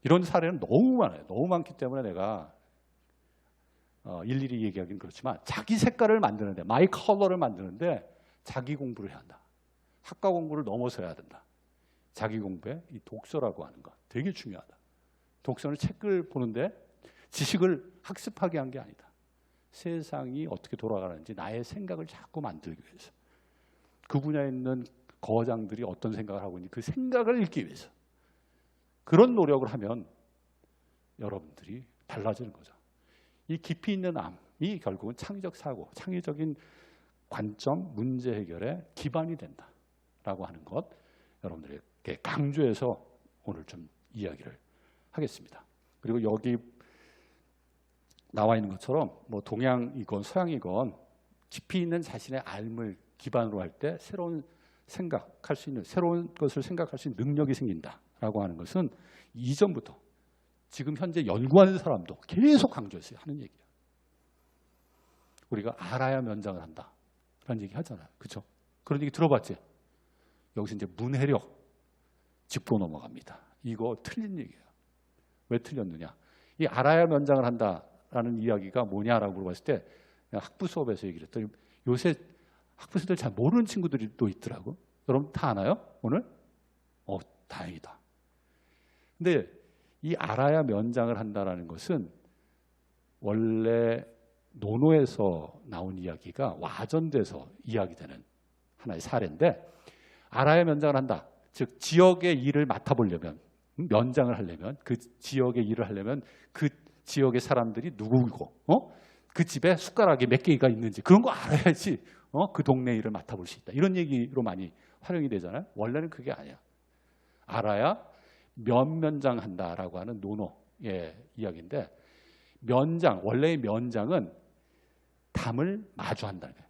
이런 사례는 너무 많아요. 너무 많기 때문에 내가 일일이 얘기하기는 그렇지만 자기 색깔을 만드는데, 마이 컬러를 만드는데 자기 공부를 해야 한다. 학과 공부를 넘어서 해야 된다. 자기 공부에 이 독서라고 하는 거 되게 중요하다. 독서는 책을 보는데 지식을 학습하게 한 게 아니다. 세상이 어떻게 돌아가는지 나의 생각을 자꾸 만들기 위해서, 그 분야에 있는 거장들이 어떤 생각을 하고 있는지 그 생각을 읽기 위해서, 그런 노력을 하면 여러분들이 달라지는 거죠. 이 깊이 있는 암이 결국은 창의적 사고, 창의적인 관점, 문제 해결의 기반이 된다라고 하는 것, 여러분들에게 강조해서 오늘 좀 이야기를 하겠습니다. 그리고 여기 나와 있는 것처럼 뭐 동양이건 서양이건 깊이 있는 자신의 삶을 기반으로 할 때 새로운 생각할 수 있는, 새로운 것을 생각할 수 있는 능력이 생긴다라고 하는 것은 이전부터 지금 현재 연구하는 사람도 계속 강조해서 하는 얘기예요. 우리가 알아야 면장을 한다라는 얘기 하잖아요. 그렇죠? 그런 얘기 들어봤지? 여기서 이제 문해력 짚고 넘어갑니다. 이거 틀린 얘기예요. 왜 틀렸느냐? 이 알아야 면장을 한다라는 이야기가 뭐냐라고 물어봤을 때 학부 수업에서 얘기를 했더니 요새 학부생들 잘 모르는 친구들이 또 있더라고. 여러분 다 아나요? 오늘? 다행이다. 근데 이 알아야 면장을 한다라는 것은 원래 논어에서 나온 이야기가 와전돼서 이야기되는 하나의 사례인데, 알아야 면장을 한다. 즉 지역의 일을 맡아보려면, 면장을 하려면, 그 지역의 일을 하려면 그 지역의 사람들이 누구고, 그 집에 숟가락이 몇 개가 있는지 그런 거 알아야지 그 동네 일을 맡아볼 수 있다. 이런 얘기로 많이 활용이 되잖아요. 원래는 그게 아니야. 알아야 면장한다라고 하는 논어의 이야기인데, 면장, 원래의 면장은 담을 마주한다는 거예요.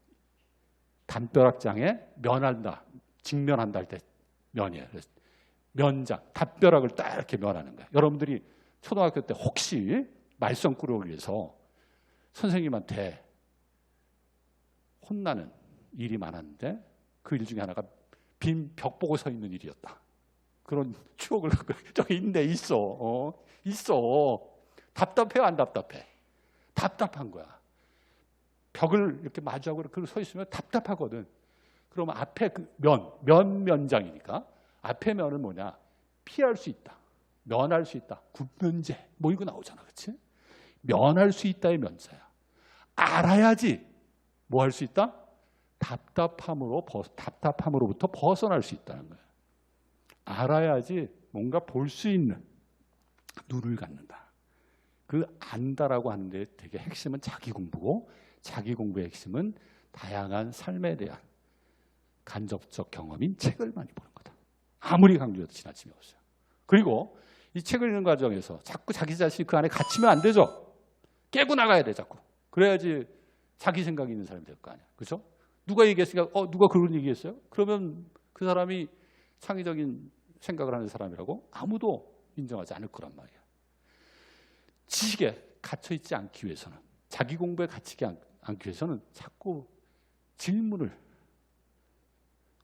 담벼락장에 면한다, 직면한다 할 때 면이에요. 그래서 면장, 담벼락을 딱 이렇게 면하는 거예요. 여러분들이 초등학교 때 혹시 말썽꾸러기를 위해서 선생님한테 혼나는 일이 많았는데 그 일 중에 하나가 빈 벽 보고 서 있는 일이었다. 그런 추억을 저기 있네, 있어. 있어. 답답해, 안 답답해? 답답한 거야. 벽을 이렇게 마주하고 이렇게 서 있으면 답답하거든. 그러면 앞에 그 면장이니까 앞에 면은 뭐냐? 피할 수 있다. 면할 수 있다. 군면제. 뭐 이거 나오잖아. 그렇지? 면할 수 있다의 면자야. 알아야지 뭐 할 수 있다? 답답함으로부터 벗어날 수 있다는 거예요. 알아야지 뭔가 볼 수 있는 눈을 갖는다. 그 안다라고 하는데 되게 핵심은 자기 공부고, 자기 공부의 핵심은 다양한 삶에 대한 간접적 경험인 책을 많이 보는 거다. 아무리 강조해도 지나침이 없어요. 그리고 이 책을 읽는 과정에서 자꾸 자기 자신이 그 안에 갇히면 안 되죠. 깨고 나가야 돼, 자꾸. 그래야지 자기 생각이 있는 사람이 될 거 아니야. 그렇죠? 누가 얘기했으니까 누가 그런 얘기했어요? 그러면 그 사람이 창의적인 생각을 하는 사람이라고 아무도 인정하지 않을 거란 말이야. 지식에 갇혀있지 않기 위해서는, 자기 공부에 갇히지 않기 위해서는 자꾸 질문을,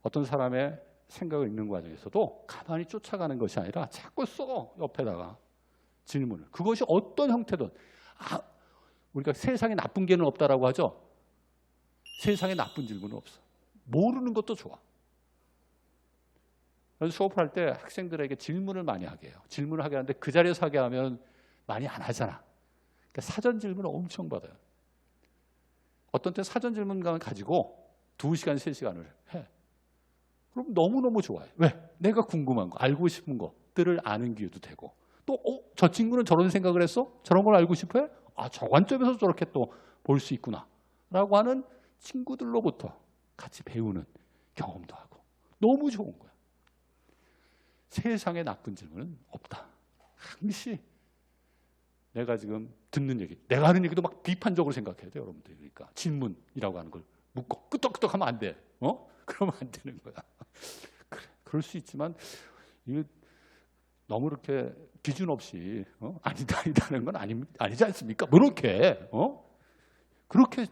어떤 사람의 생각을 읽는 과정에서도 가만히 쫓아가는 것이 아니라 자꾸 써, 옆에다가 질문을. 그것이 어떤 형태든, 우리가 세상에 나쁜 개는 없다라고 하죠. 세상에 나쁜 질문은 없어. 모르는 것도 좋아. 그래서 수업을 할 때 학생들에게 질문을 많이 하게 해요. 질문을 하게 하는데 그 자리에서 하게 하면 많이 안 하잖아. 그러니까 사전 질문을 엄청 받아요. 어떤 때 사전 질문을 가지고 2시간, 3시간을 해. 그럼 너무너무 좋아요. 왜? 내가 궁금한 거, 알고 싶은 것들을 아는 기회도 되고, 또 저 친구는 저런 생각을 했어? 저런 걸 알고 싶어요? 저 관점에서 저렇게 또 볼 수 있구나 라고 하는 친구들로부터 같이 배우는 경험도 하고, 너무 좋은 거야. 세상에 나쁜 질문은 없다. 항시 내가 지금 듣는 얘기, 내가 하는 얘기도 막 비판적으로 생각해야 돼요, 여러분들. 그러니까 질문이라고 하는 걸 묻고 끄떡끄떡하면 안 돼. 그러면 안 되는 거야. 그래, 그럴 수 있지만 이게 너무 이렇게 기준 없이 아니다는 건 아니지 않습니까? 뭐 이렇게 그렇게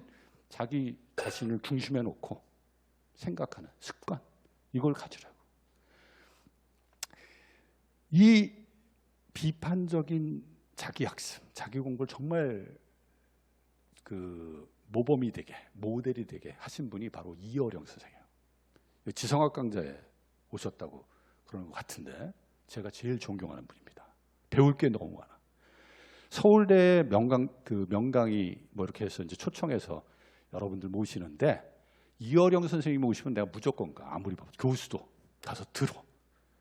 자기 자신을 중심에 놓고 생각하는 습관, 이걸 가지라고. 이 비판적인 자기 학습, 자기 공부를 정말 그 모범이 되게, 모델이 되게 하신 분이 바로 이어령 선생이에요. 지성학 강좌에 오셨다고 그러는 것 같은데 제가 제일 존경하는 분입니다. 배울 게 너무 많아. 서울대 명강의 뭐 이렇게 해서 이제 초청해서 여러분들 모시는데 이어령 선생님 모시면 내가 무조건 가. 아무리 봐도 교수도 가서 들어.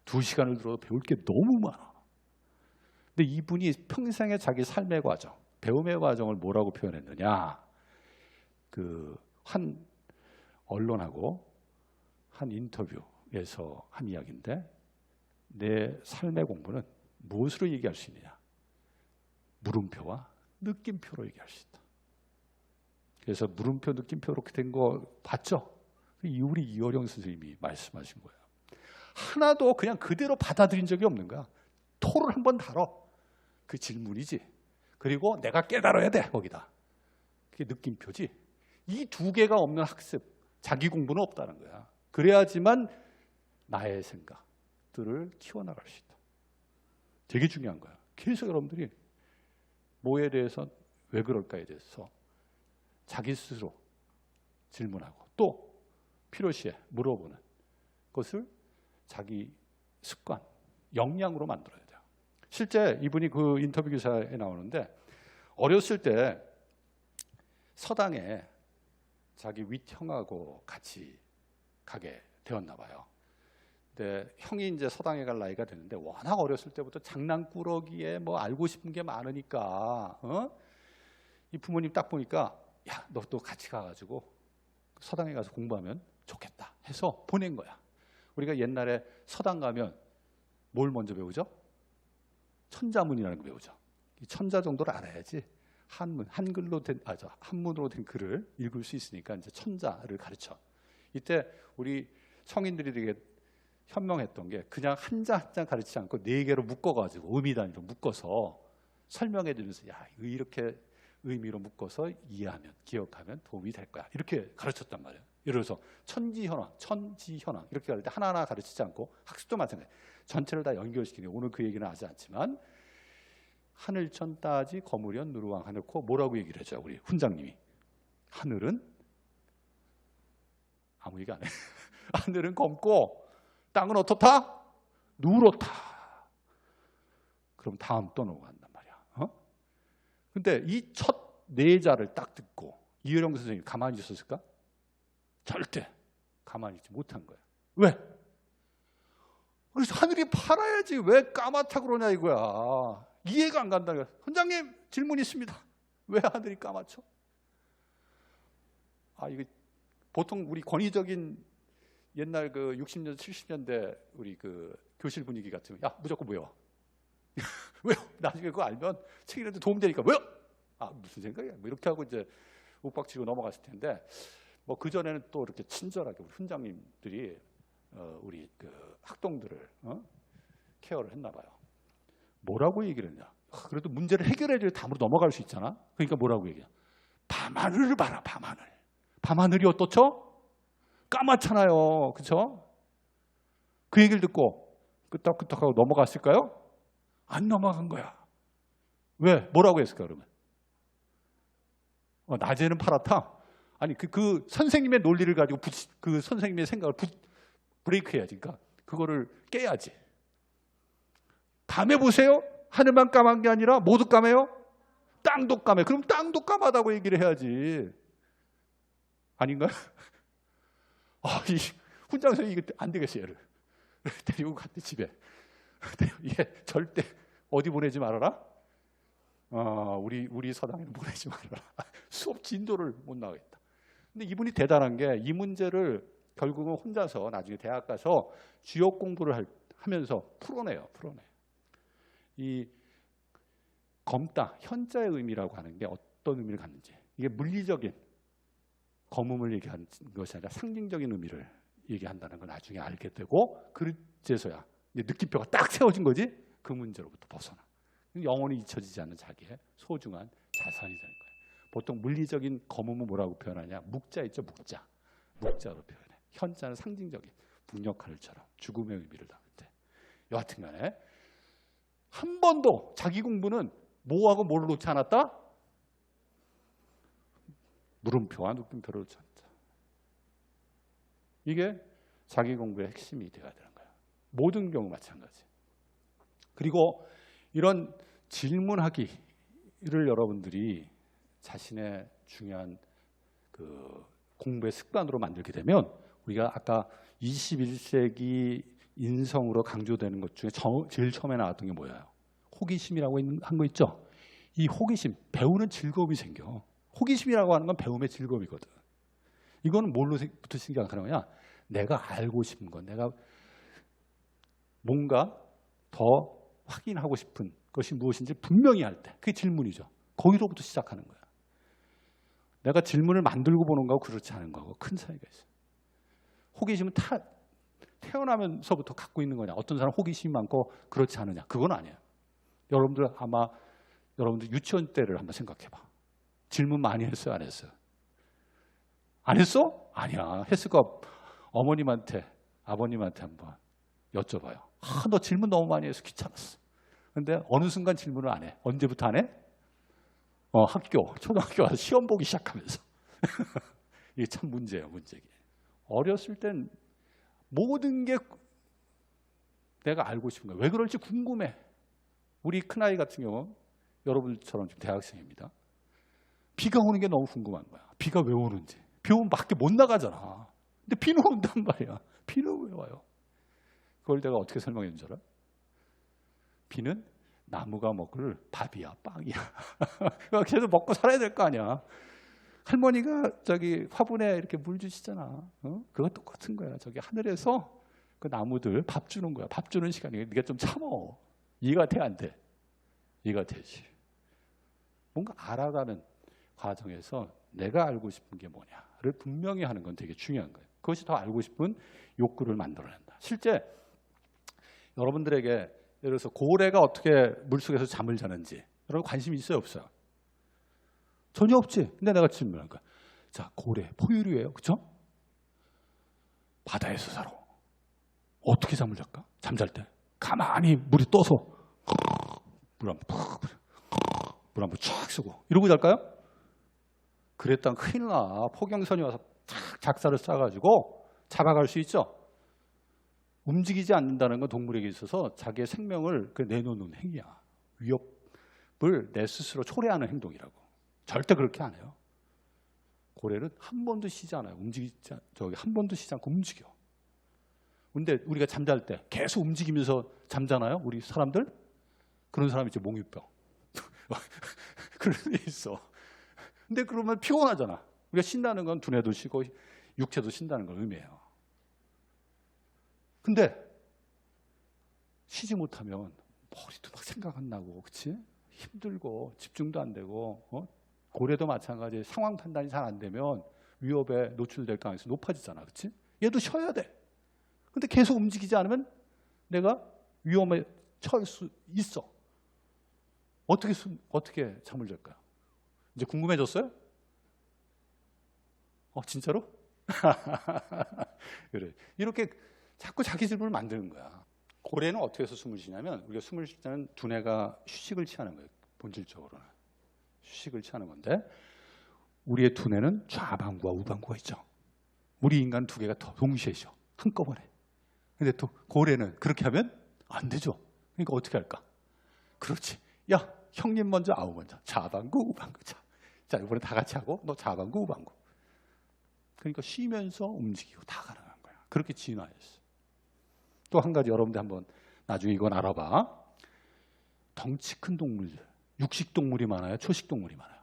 2시간을 들어도 배울 게 너무 많아. 근데 이분이 평생의 자기 삶의 과정, 배움의 과정을 뭐라고 표현했느냐? 그 한 언론하고 한 인터뷰에서 한 이야기인데 내 삶의 공부는 무엇으로 얘기할 수 있느냐? 물음표와 느낌표로 얘기할 수 있다. 그래서 물음표, 느낌표 이렇게 된 거 봤죠? 우리 이어령 선생님이 말씀하신 거예요. 하나도 그냥 그대로 받아들인 적이 없는 거야. 토를 한번 달어. 그 질문이지. 그리고 내가 깨달아야 돼, 거기다. 그게 느낌표지. 이 2개가 없는 학습, 자기 공부는 없다는 거야. 그래야지만 나의 생각들을 키워나갈 수 있다. 되게 중요한 거야. 계속 여러분들이 뭐에 대해서 왜 그럴까에 대해서 자기 스스로 질문하고 또 필요시에 물어보는 것을 자기 습관, 역량으로 만들어야 돼요. 실제 이분이 그 인터뷰 기사에 나오는데 어렸을 때 서당에 자기 윗형하고 같이 가게 되었나 봐요. 근데 형이 이제 서당에 갈 나이가 됐는데 워낙 어렸을 때부터 장난꾸러기에 뭐 알고 싶은 게 많으니까 이 부모님 딱 보니까 야, 너 또 같이 가가지고 서당에 가서 공부하면 좋겠다 해서 보낸 거야. 우리가 옛날에 서당 가면 뭘 먼저 배우죠? 천자문이라는 거 배우죠. 이 천자 정도를 알아야지 한문, 한글로 된, 한문으로 된 글을 읽을 수 있으니까 이제 천자를 가르쳐. 이때 우리 성인들이 되게 현명했던 게 그냥 한 자 한 자 가르치지 않고 4개로 묶어가지고 의미 단위로 묶어서 설명해 주면서 야, 이렇게 의미로 묶어서 이해하면, 기억하면 도움이 될 거야. 이렇게 가르쳤단 말이에요. 예를 들어서 천지현황 이렇게 가르칠 때 하나하나 가르치지 않고 학습도 마찬가지. 전체를 다 연결시키는 오늘 그 얘기는 하지 않지만 하늘천 따지 거무련 누르왕 하늘코 뭐라고 얘기를 하죠? 우리 훈장님이. 하늘은 아무 얘기 안 해. 하늘은 검고 땅은 어떻다? 누렇다. 그럼 다음 또 넘어간단 말이야. 근데 이 첫 4자를 딱 듣고 이효령 선생님이 가만히 있었을까? 절대 가만히 있지 못한 거야. 왜? 그래서 하늘이 파라야지 왜 까맣다 그러냐 이거야. 이해가 안 간다. 훈장님 질문 있습니다. 왜 하늘이 까맣죠? 이거 보통 우리 권위적인 옛날 그 60년대 70년대 우리 그 교실 분위기 같으면 야 무조건 외워. 왜요? 나중에 그거 알면 책이라도 도움되니까 왜요? 무슨 생각이야? 뭐 이렇게 하고 이제 욱박치고 넘어갔을 텐데 뭐 그 전에는 또 이렇게 친절하게 우리 훈장님들이 우리 그 학동들을 케어를 했나 봐요. 뭐라고 얘기를 했냐? 그래도 문제를 해결해 줄 담으로 넘어갈 수 있잖아. 그러니까 뭐라고 얘기해? 밤하늘을 봐라, 밤하늘. 밤하늘이 어떻죠? 까맣잖아요, 그렇죠? 그 얘기를 듣고 끄떡끄떡하고 넘어갔을까요? 안 넘어간 거야. 왜? 뭐라고 했을까 그러면? 낮에는 파랗다. 아니 그 선생님의 논리를 가지고 그 선생님의 생각을 브레이크해야지. 그러니까 그거를 깨야지. 밤에 보세요. 하늘만 까만 게 아니라 모두 까매요. 땅도 까매. 그럼 땅도 까마다고 얘기를 해야지. 아닌가요? 이 훈장 선생님 이거 안 되겠어요. 얘를 데리고 갔대 집에. 얘 절대 어디 보내지 말아라. 우리 서당에는 보내지 말아라. 수업 진도를 못 나가겠다. 근데 이분이 대단한 게 이 문제를 결국은 혼자서 나중에 대학 가서 주역 공부를 하면서 풀어내요. 이 검다, 현자의 의미라고 하는 게 어떤 의미를 갖는지, 이게 물리적인 검음을 얘기하는 것이 아니라 상징적인 의미를 얘기한다는 걸 나중에 알게 되고 그제서야 느낌표가 딱 세워진 거지. 그 문제로부터 벗어나. 영원히 잊혀지지 않는 자기의 소중한 자산이 되는 거예요. 보통 물리적인 거mum은 뭐라고 표현하냐? 묵자 있죠, 묵자. 묵자로 표현해. 현자는 상징적인 북녘하늘처럼 죽음의 의미를 담을 때. 여하튼 간에 한 번도 자기 공부는 뭐하고 뭘 놓지 않았다? 물음표와 느낌표를 놓지 않았다. 이게 자기 공부의 핵심이 되어야 되는 거예요. 모든 경우 마찬가지. 그리고 이런 질문하기를 여러분들이 자신의 중요한 그 공부의 습관으로 만들게 되면 우리가 아까 21세기 인성으로 강조되는 것 중에 제일 처음에 나왔던 게 뭐예요? 호기심이라고 한 거 있죠? 이 호기심, 배우는 즐거움이 생겨. 호기심이라고 하는 건 배움의 즐거움이거든. 이거는 뭘로부터 생각하는 거냐? 내가 알고 싶은 것, 내가 뭔가 더 확인하고 싶은 것이 무엇인지 분명히 할 때, 그게 질문이죠. 거기로부터 시작하는 거야. 내가 질문을 만들고 보는 거하고 그렇지 않은 거하고 큰 차이가 있어요. 호기심은 태어나면서부터 갖고 있는 거냐? 어떤 사람 호기심이 많고 그렇지 않느냐? 그건 아니에요. 여러분들 아마 여러분들 유치원 때를 한번 생각해봐. 질문 많이 했어요? 안 했어요? 안 했어? 아니야. 했을까? 어머님한테, 아버님한테 한번 여쭤봐요. 너 질문 너무 많이 해서 귀찮았어. 근데 어느 순간 질문을 안 해. 언제부터 안 해? 초등학교 와서 시험 보기 시작하면서. 이게 참 문제예요, 문제기. 어렸을 땐 모든 게 내가 알고 싶은 거예요. 왜 그럴지 궁금해. 우리 큰아이 같은 경우, 여러분처럼 지금 대학생입니다. 비가 오는 게 너무 궁금한 거야. 비가 왜 오는지. 비 오면 밖에 못 나가잖아. 근데 비는 온단 말이야. 비는 왜 와요? 그걸 내가 어떻게 설명해 준 줄 알아? 비는 나무가 먹을 밥이야, 빵이야. 계속 먹고 살아야 될 거 아니야. 할머니가 저기 화분에 이렇게 물 주시잖아. 그거 똑같은 거야. 저기 하늘에서 그 나무들 밥 주는 거야. 밥 주는 시간이 네가 좀 참어. 이해가 돼, 안 돼? 이해가 되지. 뭔가 알아가는 과정에서 내가 알고 싶은 게 뭐냐를 분명히 하는 건 되게 중요한 거예요. 그것이 더 알고 싶은 욕구를 만들어낸다. 실제 여러분들에게 예를 들어서 고래가 어떻게 물속에서 잠을 자는지 여러분 관심이 있어요, 없어요? 전혀 없지. 근데 내가 질문한 거야. 자, 고래 포유류예요, 그렇죠? 바다에서 살아. 어떻게 잠을 잘까? 잠잘 때 가만히 물이 떠서 물 한 번 쫙 쓰고 이러고 잘까요? 그랬다면 큰일 나. 포경선이 와서 탁 작사를 쌓아가지고 잡아갈 수 있죠. 움직이지 않는다는 건 동물에게 있어서 자기의 생명을 내놓는 행위야. 위협을 내 스스로 초래하는 행동이라고. 절대 그렇게 안 해요. 고래는 한 번도 쉬지 않아요. 한 번도 쉬지 않고 움직여. 근데 우리가 잠잘 때 계속 움직이면서 잠자나요? 우리 사람들? 그런 사람이 이제 몽유병. 그런 게 있어. 근데 그러면 피곤하잖아. 우리가 쉰다는 건 두뇌도 쉬고 육체도 쉰다는 걸 의미해요. 근데 쉬지 못하면 머리도 막 생각 안 나고, 그렇지? 힘들고 집중도 안 되고, 고래도 마찬가지. 상황 판단이 잘 안 되면 위협에 노출될 가능성이 높아지잖아, 그렇지? 얘도 쉬어야 돼. 근데 계속 움직이지 않으면 내가 위험에 처할 수 있어. 어떻게 잠을 잘까요? 이제 궁금해졌어요? 진짜로? 그래. 이렇게 자꾸 자기 질문을 만드는 거야. 고래는 어떻게 해서 숨을 쉬냐면 우리가 숨을 쉴 때는 두뇌가 휴식을 취하는 거예요. 본질적으로는. 휴식을 취하는 건데 우리의 두뇌는 좌방구와 우방구가 있죠. 우리 인간 두 개가 더 동시에 쉬어. 한꺼번에. 근데 또 고래는 그렇게 하면 안 되죠. 그러니까 어떻게 할까? 그렇지. 야, 형님 먼저, 아우 먼저. 좌방구, 우방구. 자, 이번에 다 같이 하고 너 좌방구, 우방구. 그러니까 쉬면서 움직이고 다 가능한 거야. 그렇게 진화했어. 또 한 가지 여러분들 한번 나중에 이건 알아봐. 덩치 큰 동물들. 육식동물이 많아요? 초식동물이 많아요?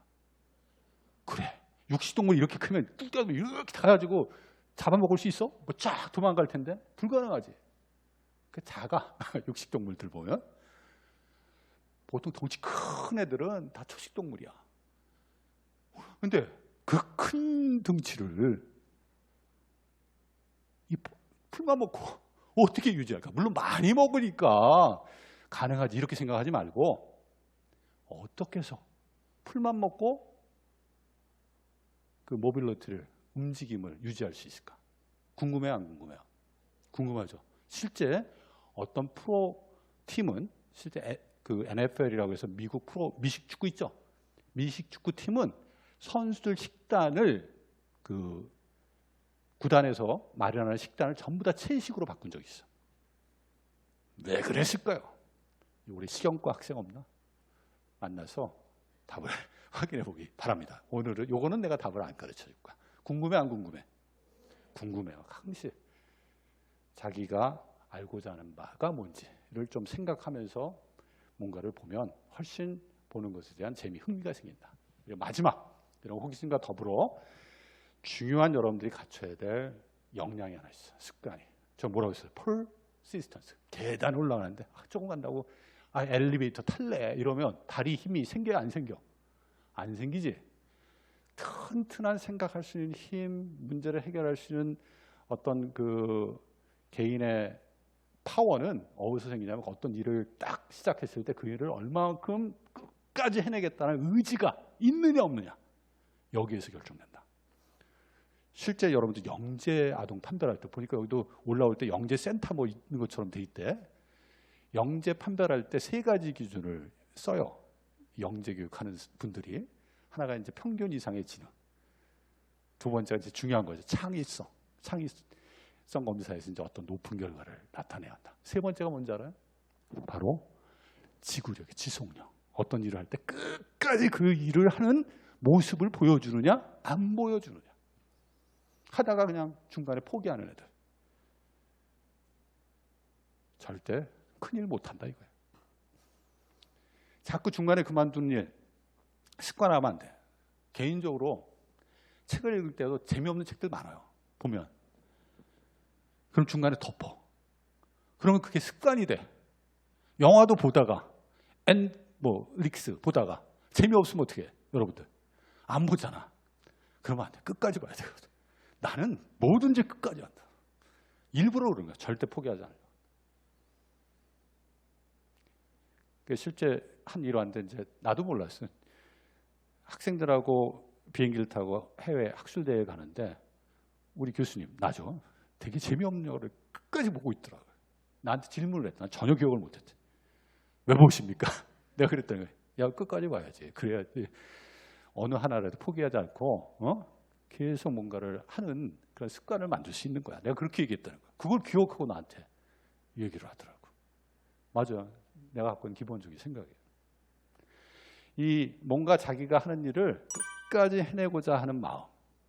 그래. 육식동물이 이렇게 크면 뚝 이렇게 타가지고 잡아먹을 수 있어? 뭐 쫙 도망갈 텐데? 불가능하지. 그 작아. 육식동물들 보면. 보통 덩치 큰 애들은 다 초식동물이야. 근데 그 큰 덩치를 이 풀만 먹고 어떻게 유지할까? 물론 많이 먹으니까 가능하지 이렇게 생각하지 말고 어떻게 해서 풀만 먹고 그 모빌리티를 움직임을 유지할 수 있을까? 궁금해요, 안 궁금해요? 궁금하죠. 실제 어떤 프로 팀은 실제 그 NFL이라고 해서 미국 프로 미식 축구 있죠. 미식 축구 팀은 선수들 식단을 그 구단에서 마련하는 식단을 전부 다 채식으로 바꾼 적이 있어. 왜 그랬을까요? 우리 식영과 학생 없나? 만나서 답을 확인해 보기 바랍니다. 오늘은 요거는 내가 답을 안 가르쳐 줄 거야. 궁금해 안 궁금해? 궁금해요. 항시 자기가 알고자 하는 바가 뭔지를 좀 생각하면서 뭔가를 보면 훨씬 보는 것에 대한 재미, 흥미가 생긴다. 그리고 마지막, 이런 호기심과 더불어 중요한 여러분들이 갖춰야 될 역량이 하나 있어. 습관이. 저 뭐라고 했어요? 퍼시스턴스. 계단 올라가는데 조금 간다고 엘리베이터 탈래 이러면 다리 힘이 생겨야 안 생겨? 안 생기지. 튼튼한 생각할 수 있는 힘, 문제를 해결할 수 있는 어떤 그 개인의 파워는 어디서 생기냐면 어떤 일을 딱 시작했을 때 그 일을 얼마만큼 끝까지 해내겠다는 의지가 있느냐 없느냐, 여기에서 결정된다. 실제 여러분들 영재 아동 판별할 때 보니까 여기도 올라올 때 영재 센터 뭐 있는 것처럼 돼 있대. 영재 판별할 때 3가지 기준을 써요. 영재 교육하는 분들이. 하나가 이제 평균 이상의 지능. 2번째가 이제 중요한 거죠. 창의성. 창의성 검사에서 이제 어떤 높은 결과를 나타내야 한다. 3번째가 뭔지 알아요? 바로 지구력의 지속력. 어떤 일을 할 때 끝까지 그 일을 하는 모습을 보여주느냐, 안 보여주느냐. 하다가 그냥 중간에 포기하는 애들. 절대 큰일 못한다 이거예요. 자꾸 중간에 그만두는 일, 습관하면 안 돼. 개인적으로 책을 읽을 때도 재미없는 책들 많아요. 보면. 그럼 중간에 덮어. 그러면 그게 습관이 돼. 영화도 보다가 릭스 보다가 재미없으면 어떻게 해? 여러분들 안 보잖아. 그러면 안 돼. 끝까지 봐야 되거든. 나는 뭐든지 끝까지 한다. 일부러 그런 거야. 절대 포기하지 않아요. 실제 한 일화인데 이제 나도 몰랐어요. 학생들하고 비행기를 타고 해외 학술대회 가는데 우리 교수님, 나죠. 되게 재미없는 영화를 끝까지 보고 있더라고요. 나한테 질문을 했다. 난 전혀 기억을 못했지. 왜 보십니까? 내가 그랬더니 야, 끝까지 봐야지. 그래야 어느 하나라도 포기하지 않고 계속 뭔가를 하는 그런 습관을 만들 수 있는 거야. 내가 그렇게 얘기했다는 거야. 그걸 기억하고 나한테 얘기를 하더라고. 맞아. 내가 갖고 있는 기본적인 생각이에요. 이 뭔가 자기가 하는 일을 끝까지 해내고자 하는 마음,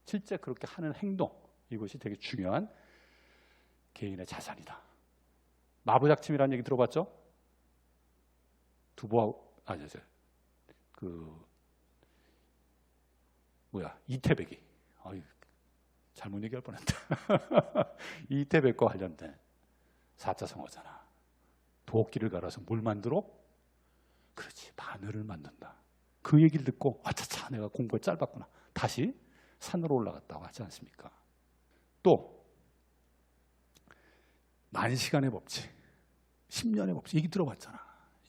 실제 그렇게 하는 행동, 이것이 되게 중요한 개인의 자산이다. 마부작침이라는 얘기 들어봤죠? 이태백이. 잘못 얘기할 뻔했다. 이태백과 관련된 4차 성어잖아. 도끼를 갈아서 뭘 만들어? 그렇지, 바늘을 만든다. 그 얘기를 듣고 아차차, 내가 공부가 짧았구나. 다시 산으로 올라갔다고 하지 않습니까? 또 만시간의 법칙, 10년의 법칙, 얘기 들어봤잖아.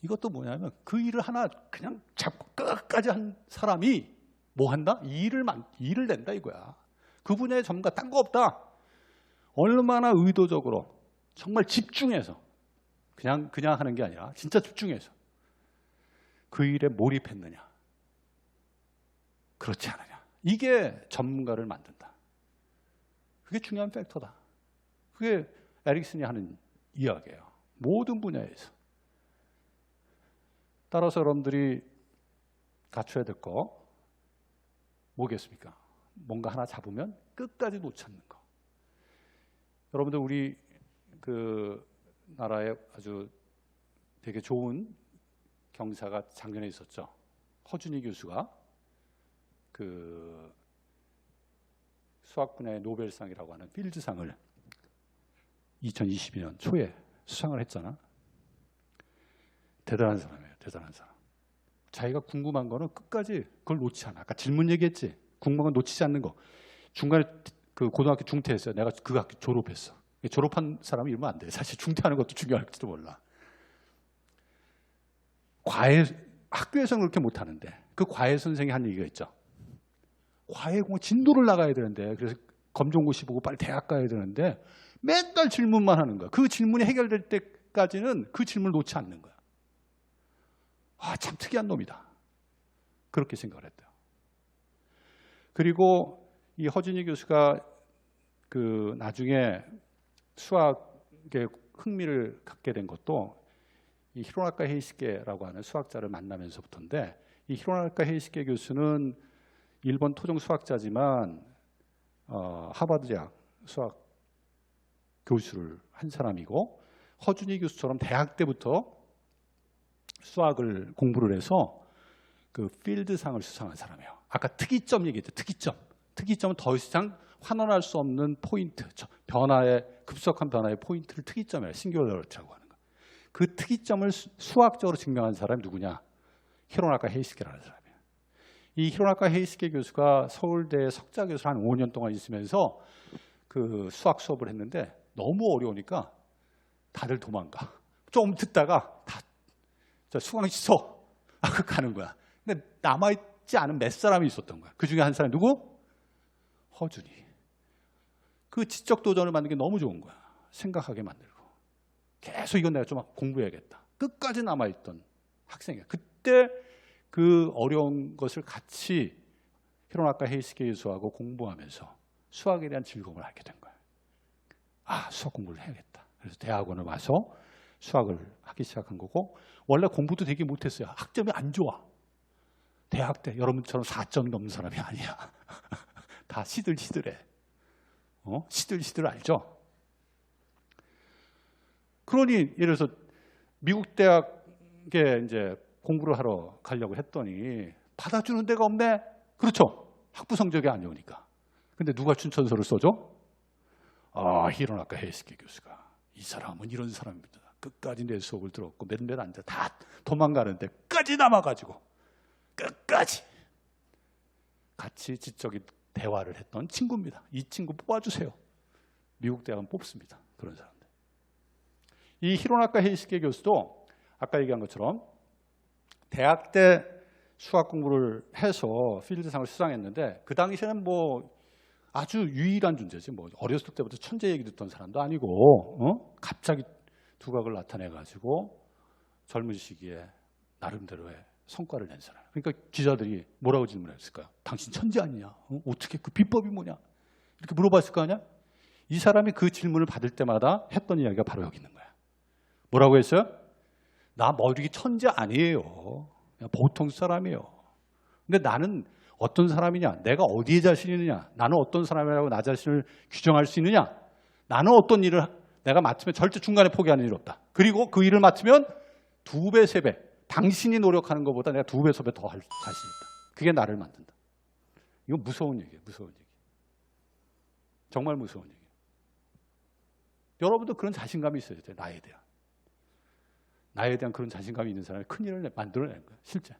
이것도 뭐냐면 그 일을 하나 그냥 잡고 끝까지 한 사람이 뭐 한다? 일을 낸다 이거야. 그 분야의 전문가 딴 거 없다. 얼마나 의도적으로 정말 집중해서 그냥 하는 게 아니라 진짜 집중해서 그 일에 몰입했느냐, 그렇지 않느냐. 이게 전문가를 만든다. 그게 중요한 팩터다. 그게 에릭슨이 하는 이야기예요. 모든 분야에서. 따라서 여러분들이 갖춰야 될 거 뭐겠습니까? 뭔가 하나 잡으면 끝까지 놓지 않는 거. 여러분들 우리 그 나라에 아주 되게 좋은 경사가 작년에 있었죠. 허준희 교수가 그 수학 분야의 노벨상이라고 하는 필드상을 2022년 초에 수상을 했잖아. 대단한 사람이에요. 대단한 사람. 자기가 궁금한 거는 끝까지 그걸 놓지 않아. 아까 질문 얘기했지. 궁금한 건 놓치지 않는 거. 중간에 그 고등학교 중퇴했어요. 내가 그 학교 졸업했어. 졸업한 사람이 이러면 안 돼. 사실 중퇴하는 것도 중요할지도 몰라. 학교에서는 그렇게 못하는데 그 과외 선생이 한 얘기가 있죠. 과외 공부 진도를 나가야 되는데 그래서 검정고시 보고 빨리 대학 가야 되는데 맨날 질문만 하는 거야. 그 질문이 해결될 때까지는 그 질문을 놓지 않는 거야. 아, 참 특이한 놈이다. 그렇게 생각을 했대요. 그리고 이 허준희 교수가 그 나중에 수학에 흥미를 갖게 된 것도 이 히로나카 헤이스케라고 하는 수학자를 만나면서부터인데, 이 히로나카 헤이스케 교수는 일본 토종 수학자지만 하버드 대학 수학 교수를 한 사람이고, 허준희 교수처럼 대학 때부터 수학을 공부를 해서 그 필드상을 수상한 사람이에요. 아까 특이점 얘기했죠. 특이점은 더 이상 환원할 수 없는 포인트, 급속한 변화의 포인트를 특이점이에요. 싱귤러리티라고 하는 거. 그 특이점을 수학적으로 증명한 사람이 누구냐? 히로나카 헤이스케라는 사람이에요. 이 히로나카 헤이스케 교수가 서울대 석좌 교수를 한 5년 동안 있으면서 그 수학 수업을 했는데 너무 어려우니까 다들 도망가. 좀 듣다가 다 수강 취소 하고 가는 거야. 근데 남아있지 않은 몇 사람이 있었던 거야. 그 중에 한 사람이 누구? 허준이. 그 지적 도전을 만든 게 너무 좋은 거야. 생각하게 만들고. 계속 이건 내가 좀 공부해야겠다. 끝까지 남아있던 학생이야. 그때 그 어려운 것을 같이 히로나카 헤이스케 교수하고 공부하면서 수학에 대한 즐거움을 알게 된 거야. 아, 수학 공부를 해야겠다. 그래서 대학원을 와서 수학을 하기 시작한 거고, 원래 공부도 되게 못했어요. 학점이 안 좋아. 대학 때 여러분처럼 4점 넘는 사람이 아니야. 다 시들시들해. 시들시들 알죠? 그러니 예를 들어서 미국 대학에 이제 공부를 하러 가려고 했더니 받아주는 데가 없네. 그렇죠? 학부 성적이 안 좋으니까. 근데 누가 추천서를 써줘? 아, 히로나카 헤이스케 교수가. 이 사람은 이런 사람입니다. 끝까지 내 수업을 들었고 몇몇 앉아 다 도망가는데 끝까지 남아가지고 끝까지 같이 지적인 대화를 했던 친구입니다. 이 친구 뽑아주세요. 미국 대학은 뽑습니다. 그런 사람들. 이 히로나카 헤이스케 교수도 아까 얘기한 것처럼 대학 때 수학 공부를 해서 필드상을 수상했는데, 그 당시에는 뭐 아주 유일한 존재지. 뭐 어렸을 때부터 천재 얘기 듣던 사람도 아니고, 갑자기 두각을 나타내가지고 젊은 시기에 나름대로의 성과를 낸 사람. 그러니까 기자들이 뭐라고 질문했을까요? 당신 천재 아니냐? 어떻게 그 비법이 뭐냐? 이렇게 물어봤을 거 아니야? 이 사람이 그 질문을 받을 때마다 했던 이야기가 바로 여기 있는 거야. 뭐라고 했어요? 나 머리 천재 아니에요. 그냥 보통 사람이에요. 근데 나는 어떤 사람이냐? 내가 어디에 자신 있느냐? 나는 어떤 사람이라고 나 자신을 규정할 수 있느냐? 나는 어떤 일을 내가 맡으면 절대 중간에 포기하는 일 없다. 그리고 그 일을 맡으면 2배, 3배. 당신이 노력하는 것보다 내가 2배, 3배 더 할 자신 있다. 그게 나를 만든다. 이건 무서운 얘기예요. 무서운 얘기. 정말 무서운 얘기예요. 여러분도 그런 자신감이 있어야 돼요. 나에 대한 그런 자신감이 있는 사람이 큰 일을 만들어내는 거예요. 실제.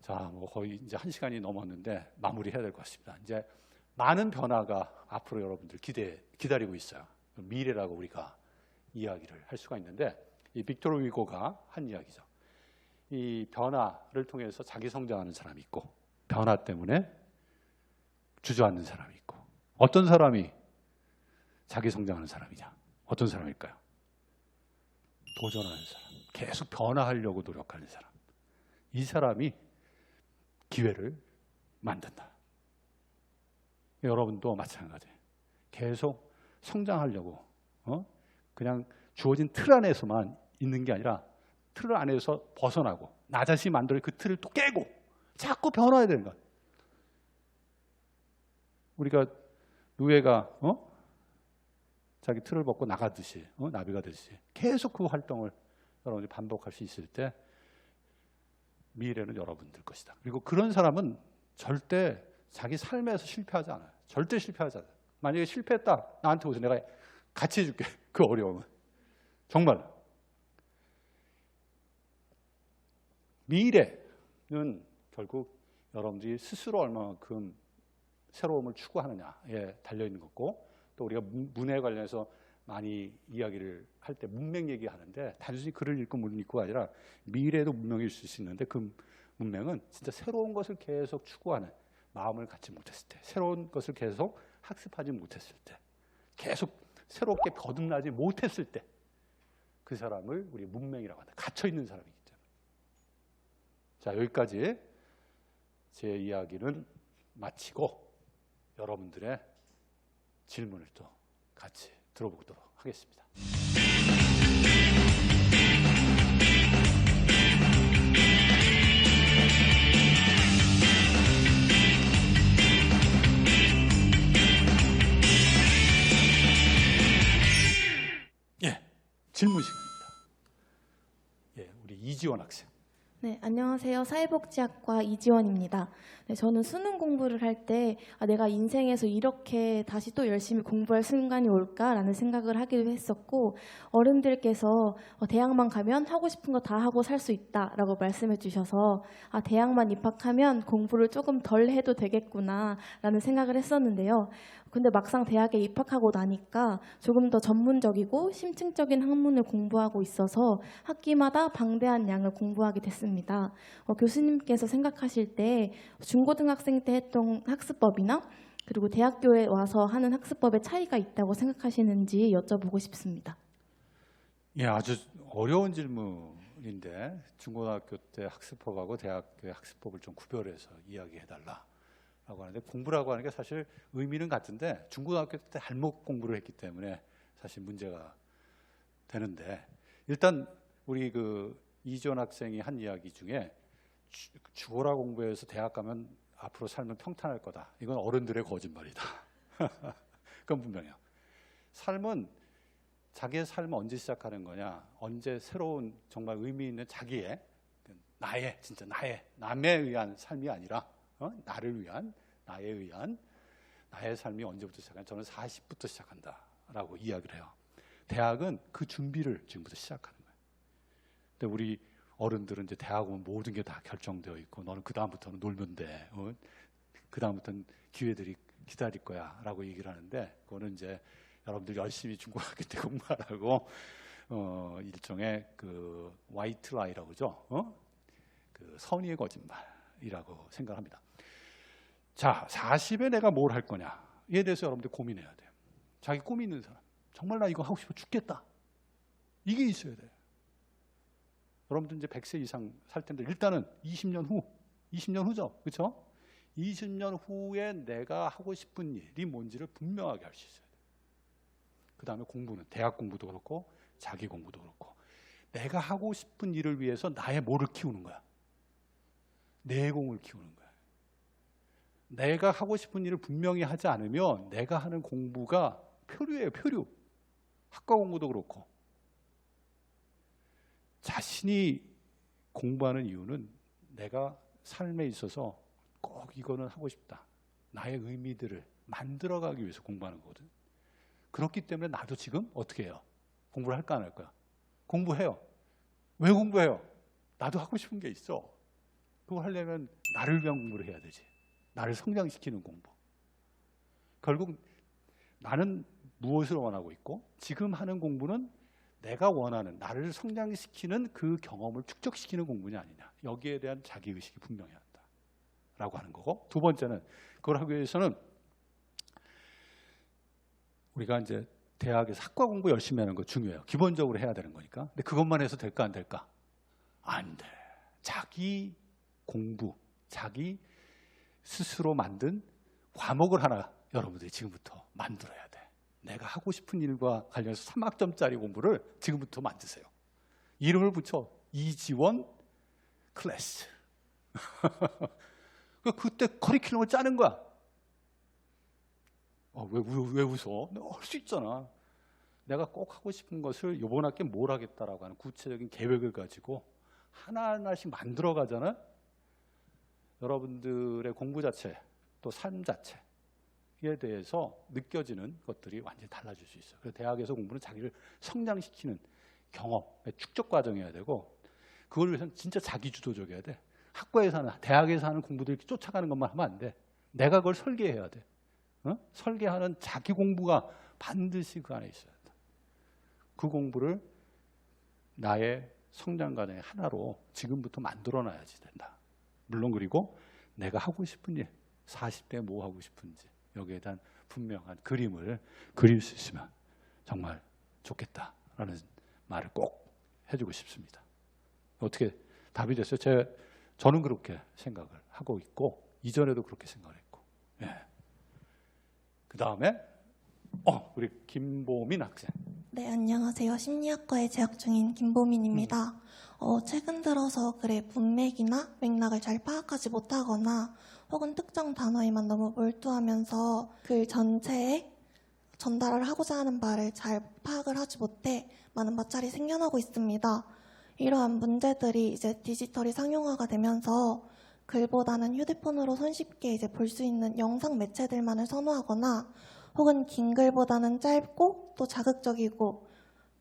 자, 뭐 거의 이제 1시간이 넘었는데 마무리해야 될 것 같습니다. 이제 많은 변화가 앞으로 여러분들 기다리고 있어요. 미래라고 우리가 이야기를 할 수가 있는데, 이 빅토르 위고가 한 이야기죠. 이 변화를 통해서 자기 성장하는 사람이 있고, 변화 때문에 주저앉는 사람이 있고, 어떤 사람이 자기 성장하는 사람이냐? 어떤 사람일까요? 도전하는 사람, 계속 변화하려고 노력하는 사람. 이 사람이 기회를 만든다. 여러분도 마찬가지예요. 계속 성장하려고 그냥 주어진 틀 안에서만 있는 게 아니라 틀 안에서 벗어나고 나 자신이 만들어 그 틀을 또 깨고 자꾸 변화해야 되는 거야. 우리가 누에가 자기 틀을 벗고 나가듯이 나비가 되듯이 계속 그 활동을 여러분이 반복할 수 있을 때 미래는 여러분들 것이다. 그리고 그런 사람은 절대 자기 삶에서 실패하지 않아요. 절대 실패하지 않아요. 만약에 실패했다, 나한테 오세요. 내가 같이 해줄게. 그 어려움은. 정말. 미래는 결국 여러분들이 스스로 얼마만큼 새로움을 추구하느냐에 달려있는 거고, 또 우리가 문화에 관련해서 많이 이야기를 할 때 문맹 얘기하는데 단순히 글을 읽고 못 읽고가 아니라 미래에도 문명일 수 있는데 그 문명은 진짜 새로운 것을 계속 추구하는 마음을 갖지 못했을 때, 새로운 것을 계속 학습하지 못했을 때, 계속 새롭게 거듭나지 못했을 때 그 사람을 우리 문맹이라고 한다. 갇혀 있는 사람이기 때문에. 자, 여기까지 제 이야기는 마치고 여러분들의 질문을 또 같이 들어보도록 하겠습니다. 예, 질문 시간입니다. 예, 우리 이지원 학생. 네, 안녕하세요. 사회복지학과 이지원입니다. 네, 저는 수능 공부를 할 때 내가 인생에서 이렇게 다시 또 열심히 공부할 순간이 올까라는 생각을 하기도 했었고, 어른들께서 대학만 가면 하고 싶은 거 다 하고 살 수 있다라고 말씀해 주셔서 대학만 입학하면 공부를 조금 덜 해도 되겠구나라는 생각을 했었는데요. 근데 막상 대학에 입학하고 나니까 조금 더 전문적이고 심층적인 학문을 공부하고 있어서 학기마다 방대한 양을 공부하게 됐습니다. 교수님께서 생각하실 때 중고등학생 때 했던 학습법이나 그리고 대학교에 와서 하는 학습법의 차이가 있다고 생각하시는지 여쭤보고 싶습니다. 예, 아주 어려운 질문인데 중고등학교 때 학습법하고 대학교의 학습법을 좀 구별해서 이야기해달라. 라고 하는데 공부라고 하는 게 사실 의미는 같은데 중고등학교 때 잘못 공부를 했기 때문에 사실 문제가 되는데, 일단 우리 그 이지원 학생이 한 이야기 중에 죽어라 공부해서 대학 가면 앞으로 삶은 평탄할 거다. 이건 어른들의 거짓말이다. 그건 분명해요. 삶은 자기의 삶은 언제 시작하는 거냐, 언제 새로운 정말 의미 있는 자기의 나의 진짜 나의 남에 의한 삶이 아니라 나를 위한, 나에 의한 나의 삶이 언제부터 시작하냐? 저는 40부터 시작한다라고 이야기를 해요. 대학은 그 준비를 지금부터 시작하는 거예요. 근데 우리 어른들은 이제 대학 오면 모든 게 다 결정되어 있고, 너는 그 다음부터는 놀면 돼. 그 다음부터는 기회들이 기다릴 거야라고 얘기를 하는데, 그거는 이제 여러분들 열심히 중고등학교 때 공부하라고 일종의 그 화이트 라이라고 그러죠. 그 선의의 거짓말이라고 생각합니다. 자, 40에 내가 뭘 할 거냐에 대해서 여러분들 고민해야 돼요. 자기 꿈이 있는 사람, 정말 나 이거 하고 싶어 죽겠다, 이게 있어야 돼요. 여러분들 이제 100세 이상 살 텐데 일단은 20년 후죠, 그렇죠? 20년 후에 내가 하고 싶은 일이 뭔지를 분명하게 할 수 있어야 돼요. 그 다음에 공부는 대학 공부도 그렇고 자기 공부도 그렇고, 내가 하고 싶은 일을 위해서 나의 뭐를 키우는 거야? 내공을 키우는 거야. 내가 하고 싶은 일을 분명히 하지 않으면 내가 하는 공부가 표류예요, 표류. 학과 공부도 그렇고. 자신이 공부하는 이유는 내가 삶에 있어서 꼭 이거는 하고 싶다, 나의 의미들을 만들어가기 위해서 공부하는 거거든. 그렇기 때문에 나도 지금 어떻게 해요? 공부를 할까 안 할까요? 공부해요. 왜 공부해요? 나도 하고 싶은 게 있어. 그거 하려면 나를 위한 공부를 해야 되지. 나를 성장시키는 공부. 결국 나는 무엇을 원하고 있고, 지금 하는 공부는 내가 원하는, 나를 성장시키는 그 경험을 축적시키는 공부냐 아니냐, 여기에 대한 자기의식이 분명해야 한다라고 하는 거고, 두 번째는 그걸 하기 위해서는 우리가 이제 대학에서 학과 공부 열심히 하는 거 중요해요. 기본적으로 해야 되는 거니까. 근데 그것만 해서 될까 안 될까? 안 돼. 자기 공부, 자기 스스로 만든 과목을 하나 여러분들이 지금부터 만들어야 돼. 내가 하고 싶은 일과 관련해서 3학점짜리 공부를 지금부터 만드세요. 이름을 붙여 이지원 클래스. 그때 커리큘럼을 짜는 거야. 왜 웃어? 할 수 있잖아. 내가 꼭 하고 싶은 것을 이번 학기에 뭘 하겠다라고 하는 구체적인 계획을 가지고 하나하나씩 만들어 가잖아. 여러분들의 공부 자체, 또 삶 자체에 대해서 느껴지는 것들이 완전히 달라질 수 있어요. 그래서 대학에서 공부는 자기를 성장시키는 경험의 축적 과정이어야 되고, 그걸 위해서는 진짜 자기 주도적이어야 돼. 학과에서 하는, 대학에서 하는 공부들 이렇게 쫓아가는 것만 하면 안 돼. 내가 그걸 설계해야 돼. 설계하는 자기 공부가 반드시 그 안에 있어야 돼. 그 공부를 나의 성장관의 하나로 지금부터 만들어놔야지 된다. 물론 그리고 내가 하고 싶은 일, 40대에 뭐 하고 싶은지 여기에 대한 분명한 그림을 그릴 수 있으면 정말 좋겠다라는 말을 꼭 해주고 싶습니다. 어떻게 답이 됐어요? 저는 그렇게 생각을 하고 있고 이전에도 그렇게 생각을 했고. 예. 그 다음에 우리 김보민 학생. 네, 안녕하세요. 심리학과에 재학 중인 김보민입니다. 최근 들어서 글의 문맥이나 맥락을 잘 파악하지 못하거나 혹은 특정 단어에만 너무 몰두하면서 글 전체에 전달을 하고자 하는 바를 잘 파악을 하지 못해 많은 마찰이 생겨나고 있습니다. 이러한 문제들이 이제 디지털이 상용화가 되면서 글보다는 휴대폰으로 손쉽게 이제 볼 수 있는 영상 매체들만을 선호하거나 혹은 긴 글보다는 짧고 또 자극적이고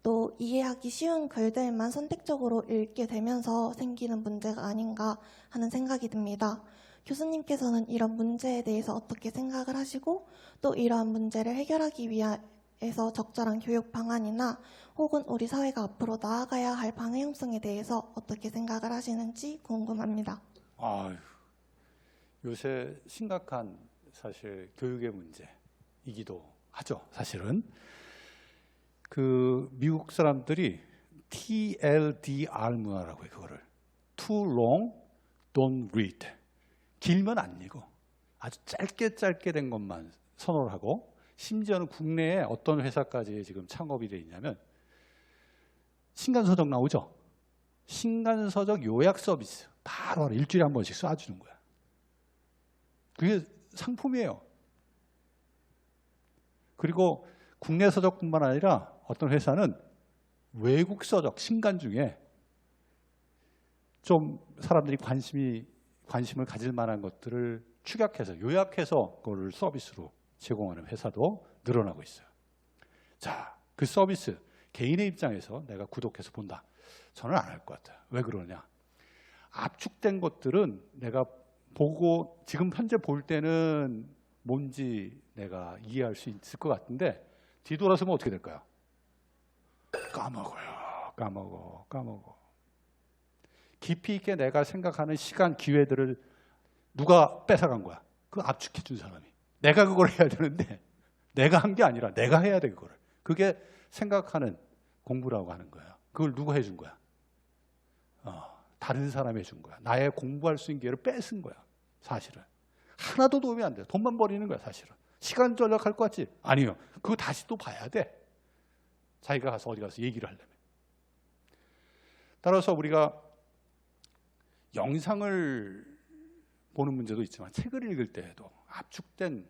또 이해하기 쉬운 글들만 선택적으로 읽게 되면서 생기는 문제가 아닌가 하는 생각이 듭니다. 교수님께서는 이런 문제에 대해서 어떻게 생각을 하시고 또 이러한 문제를 해결하기 위해서 적절한 교육 방안이나 혹은 우리 사회가 앞으로 나아가야 할 방향성에 대해서 어떻게 생각을 하시는지 궁금합니다. 요새 심각한 사실 교육의 문제이기도 하죠. 사실은 그 미국 사람들이 TLDR 문화라고 해요. 그거를 Too long, don't read. 길면 안 읽어. 아주 짧게 된 것만 선호를 하고 심지어는 국내에 어떤 회사까지 지금 창업이 돼 있냐면 신간서적 나오죠. 신간서적 요약 서비스 바로 일주일에 한 번씩 쏴주는 거야. 그게 상품이에요. 그리고 국내 서적뿐만 아니라 어떤 회사는 외국 서적, 신간 중에 좀 사람들이 관심을 가질 만한 것들을 축약해서 요약해서 그걸 서비스로 제공하는 회사도 늘어나고 있어요. 자, 그 서비스 개인의 입장에서 내가 구독해서 본다. 저는 안 할 것 같아요. 왜 그러냐? 압축된 것들은 내가 보고 지금 현재 볼 때는 뭔지 내가 이해할 수 있을 것 같은데 뒤돌아서면 어떻게 될까요? 까먹어. 깊이 있게 내가 생각하는 시간, 기회들을 누가 뺏어간 거야? 그 압축해 준 사람이. 내가 그걸 해야 되는데 내가 한 게 아니라 내가 해야 돼 그거를. 그게 생각하는 공부라고 하는 거예요. 그걸 누가 해준 거야? 다른 사람이 해준 거야. 나의 공부할 수 있는 기회를 뺏은 거야. 사실은. 하나도 도움이 안 돼. 돈만 버리는 거야 사실은. 시간 절약할 것 같지? 아니요. 그거 다시 또 봐야 돼. 자기가 가서 어디 가서 얘기를 하려면. 따라서 우리가 영상을 보는 문제도 있지만 책을 읽을 때에도 압축된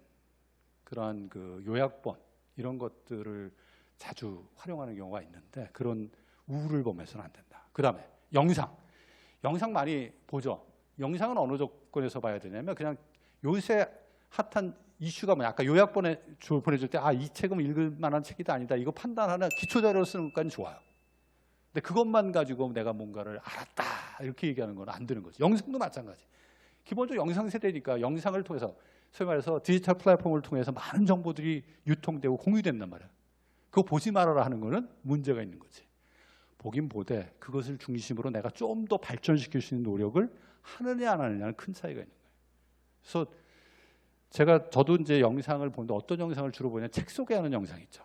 그러한 그 요약본 이런 것들을 자주 활용하는 경우가 있는데 그런 우를 범해서는 안 된다. 그 다음에 영상 많이 보죠. 영상은 어느 조건에서 봐야 되냐면 그냥 요새 핫한 이슈가 뭐냐. 아까 요약본에 보내줄 때 이 책은 읽을 만한 책이다 아니다. 이거 판단하는 기초자료로 쓰는 것까지는 좋아요. 근데 그것만 가지고 내가 뭔가를 알았다 이렇게 얘기하는 건 안 되는 거죠. 영상도 마찬가지. 기본적으로 영상 세대니까 영상을 통해서 소위 말해서 디지털 플랫폼을 통해서 많은 정보들이 유통되고 공유된단 말이야. 그거 보지 말아라 하는 거는 문제가 있는 거지. 보긴 보되 그것을 중심으로 내가 좀 더 발전시킬 수 있는 노력을 하느냐 안 하느냐는 큰 차이가 있는 거예요. 그래서 저도 이제 영상을 보는데 어떤 영상을 주로 보냐 책 소개하는 영상 있죠.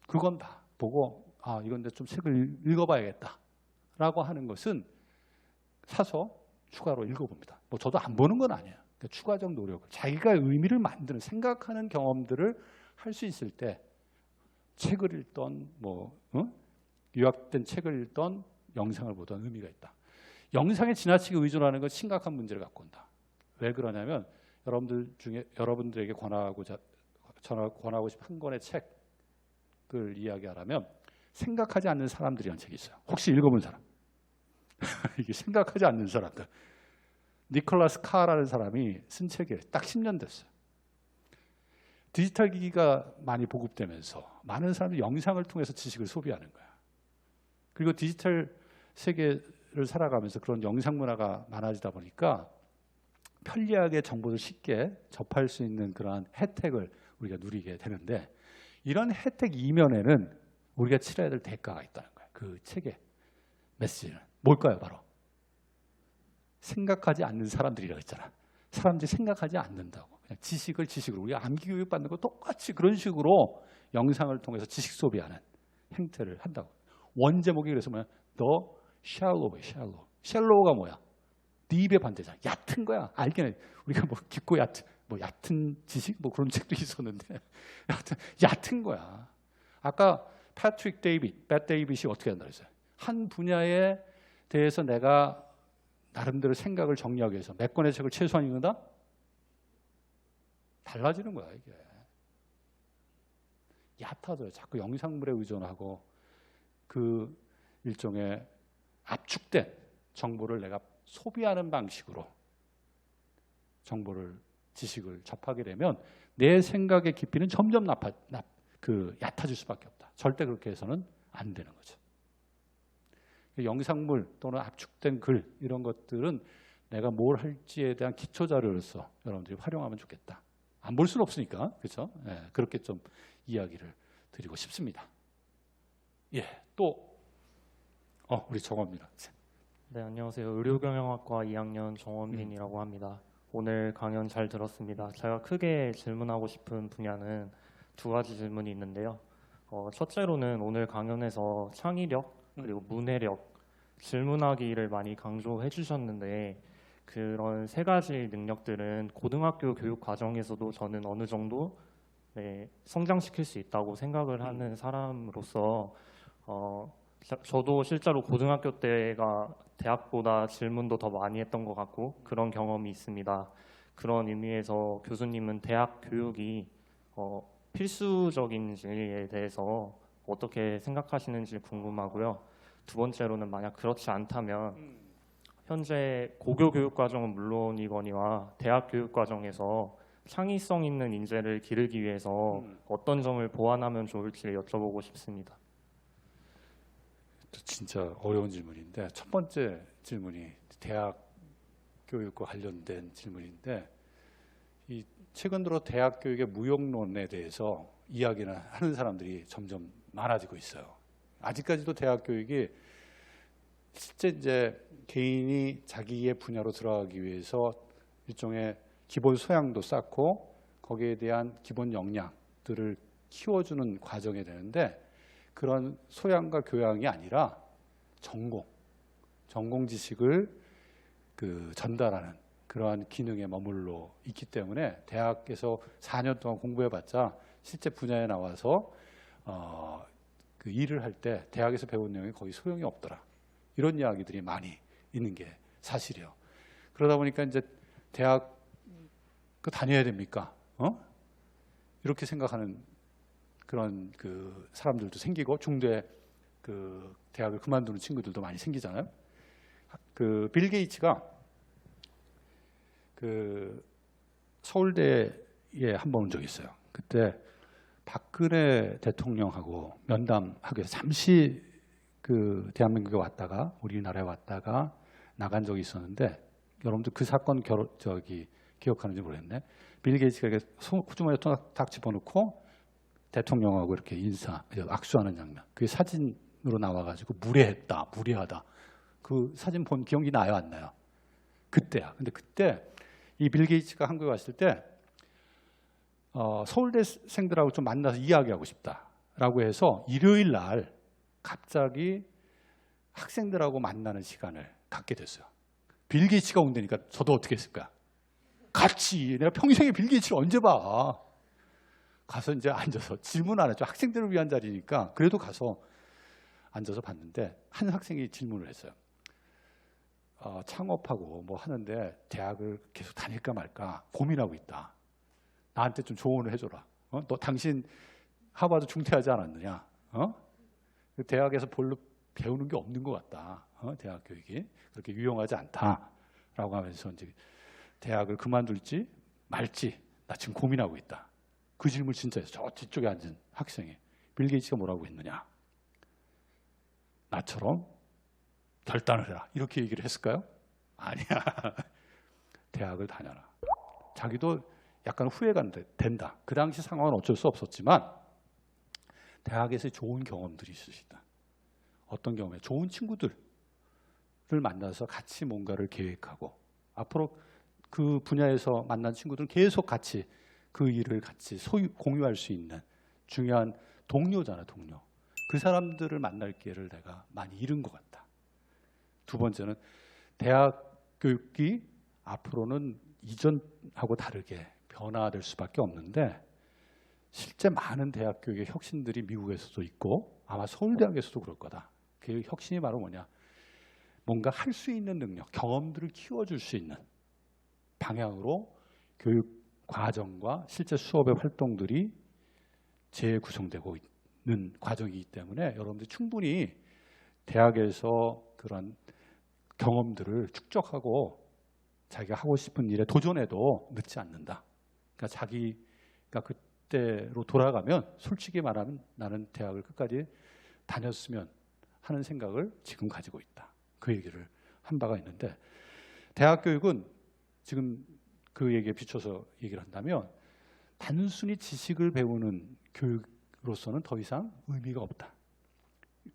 그건 다 보고 이건 좀 책을 읽어봐야겠다라고 하는 것은 사서 추가로 읽어봅니다. 뭐 저도 안 보는 건 아니에요. 그러니까 추가적 노력을 자기가 의미를 만드는 생각하는 경험들을 할 수 있을 때 책을 읽던 요약된 책을 읽던 영상을 보던 의미가 있다. 영상에 지나치게 의존하는 건 심각한 문제를 갖고 온다. 왜 그러냐면 여러분들에게 권하고 싶은 한 권의 책을 이야기하라면 생각하지 않는 사람들이라는 책이 있어요. 혹시 읽어본 사람? 이게 생각하지 않는 사람들. 니콜라스 카라는 사람이 쓴 책이 딱 10년 됐어요. 디지털 기기가 많이 보급되면서 많은 사람들이 영상을 통해서 지식을 소비하는 거야. 그리고 디지털 세계를 살아가면서 그런 영상 문화가 많아지다 보니까 편리하게 정보를 쉽게 접할 수 있는 그러한 혜택을 우리가 누리게 되는데 이런 혜택 이면에는 우리가 치러야 될 대가가 있다는 거예요. 그 책의 메시지는 뭘까요? 바로 생각하지 않는 사람들이라고 했잖아. 사람들이 생각하지 않는다고. 그냥 지식을 지식으로, 우리가 암기 교육 받는 거 똑같이 그런 식으로 영상을 통해서 지식 소비하는 행태를 한다고. 원제목이 그래서 뭐야? The shallow의 shallow. shallow가 뭐야? 딥의 반대잖아. 얕은 거야. 알기는 우리가 뭐 깊고 얕은 지식 뭐 그런 책도 있었는데 얕은 거야. 아까 패트릭 데이빗, 배 데이빗이 어떻게 한다 그랬어요? 한 분야에 대해서 내가 나름대로 생각을 정리하기 위해서 몇 권의 책을 최소한 읽는다? 달라지는 거야 이게. 얕아져요. 자꾸 영상물에 의존하고 그 일종의 압축된 정보를 내가 소비하는 방식으로 정보를, 지식을 접하게 되면 내 생각의 깊이는 점점 얕아질 수밖에 없다. 절대 그렇게 해서는 안 되는 거죠. 영상물 또는 압축된 글 이런 것들은 내가 뭘 할지에 대한 기초 자료로서 여러분들이 활용하면 좋겠다. 안 볼 수는 없으니까, 그렇죠? 예, 그렇게 좀 이야기를 드리고 싶습니다. 예, 또 우리 정원입니다. 네, 안녕하세요. 의료경영학과 2학년 정원빈이라고 합니다. 오늘 강연 잘 들었습니다. 제가 크게 질문하고 싶은 분야는 두 가지 질문이 있는데요. 첫째로는 오늘 강연에서 창의력 그리고 문해력, 질문하기를 많이 강조해 주셨는데 그런 세 가지 능력들은 고등학교 교육 과정에서도 저는 어느 정도 성장시킬 수 있다고 생각을 하는 사람으로서 저도 실제로 고등학교 때가 대학보다 질문도 더 많이 했던 것 같고 그런 경험이 있습니다. 그런 의미에서 교수님은 대학 교육이 필수적인지에 대해서 어떻게 생각하시는지 궁금하고요. 두 번째로는 만약 그렇지 않다면 현재 고교 교육 과정은 물론이거니와 대학 교육 과정에서 창의성 있는 인재를 기르기 위해서 어떤 점을 보완하면 좋을지 여쭤보고 싶습니다. 진짜 어려운 질문인데 첫 번째 질문이 대학 교육과 관련된 질문인데 이 최근 들어 대학 교육의 무용론에 대해서 이야기를 하는 사람들이 점점 많아지고 있어요. 아직까지도 대학 교육이 실제 이제 개인이 자기의 분야로 들어가기 위해서 일종의 기본 소양도 쌓고 거기에 대한 기본 역량들을 키워주는 과정이 되는데 그런 소양과 교양이 아니라 전공 지식을 전달하는 그러한 기능에 머물러 있기 때문에 대학에서 4년 동안 공부해봤자 실제 분야에 나와서 그 일을 할 때 대학에서 배운 내용이 거의 소용이 없더라. 이런 이야기들이 많이 있는 게 사실이에요. 그러다 보니까 이제 대학 다녀야 됩니까? 이렇게 생각하는 그런 그 사람들도 생기고 중대 그 대학을 그만두는 친구들도 많이 생기잖아요. 그 빌 게이츠가 그 서울대에 한 번 온 적이 있어요. 그때 박근혜 대통령하고 면담하기 위해서 잠시 그 대한민국에 왔다가 우리나라에 왔다가 나간 적이 있었는데 여러분들 그 사건 기억하는지 모르겠네. 빌 게이츠가 이렇게 호주머니에 딱 집어넣고 대통령하고 이렇게 악수하는 장면. 그게 사진으로 나와가지고 무례하다. 그 사진 본 기억이 나요, 안 나요? 그때야. 근데 그때 이 빌 게이츠가 한국에 왔을 때 서울대생들하고 좀 만나서 이야기하고 싶다라고 해서 일요일 날 갑자기 학생들하고 만나는 시간을 갖게 됐어요. 빌 게이츠가 온다니까 저도 어떻게 했을까? 같이. 내가 평생에 빌 게이츠를 언제 봐? 가서 이제 앉아서 질문 안 했죠. 학생들을 위한 자리니까 그래도 가서 앉아서 봤는데 한 학생이 질문을 했어요. 창업하고 뭐 하는데 대학을 계속 다닐까 말까 고민하고 있다. 나한테 좀 조언을 해줘라. 너 당신 하버드 중퇴하지 않았느냐? 대학에서 별로 배우는 게 없는 것 같다. 대학 교육이 그렇게 유용하지 않다라고 하면서 이제 대학을 그만둘지 말지 나 지금 고민하고 있다. 그 질문 진짜 했어. 저 뒤쪽에 앉은 학생이. 빌 게이츠가 뭐라고 했느냐? 나처럼 결단을 해라. 이렇게 얘기를 했을까요? 아니야. 대학을 다녀라. 자기도 약간 후회가 된다. 그 당시 상황은 어쩔 수 없었지만 대학에서 좋은 경험들이 있을 수 있다. 어떤 경우에 좋은 친구들을 만나서 같이 뭔가를 계획하고 앞으로 그 분야에서 만난 친구들은 계속 같이 그 일을 같이 공유할 수 있는 중요한 동료잖아, 동료. 그 사람들을 만날 기회를 내가 많이 잃은 것 같다. 두 번째는 대학 교육이 앞으로는 이전하고 다르게 변화될 수밖에 없는데 실제 많은 대학 교육의 혁신들이 미국에서도 있고 아마 서울대학에서도 그럴 거다. 그 혁신이 바로 뭐냐? 뭔가 할 수 있는 능력, 경험들을 키워줄 수 있는 방향으로 교육 과정과 실제 수업의 활동들이 재구성되고 있는 과정이기 때문에 여러분들이 충분히 대학에서 그런 경험들을 축적하고 자기가 하고 싶은 일에 도전해도 늦지 않는다. 그러니까 자기가 그때로 돌아가면 솔직히 말하면 나는 대학을 끝까지 다녔으면 하는 생각을 지금 가지고 있다. 그 얘기를 한 바가 있는데 대학 교육은 지금 그 얘기에 비춰서 얘기를 한다면 단순히 지식을 배우는 교육으로서는 더 이상 의미가 없다.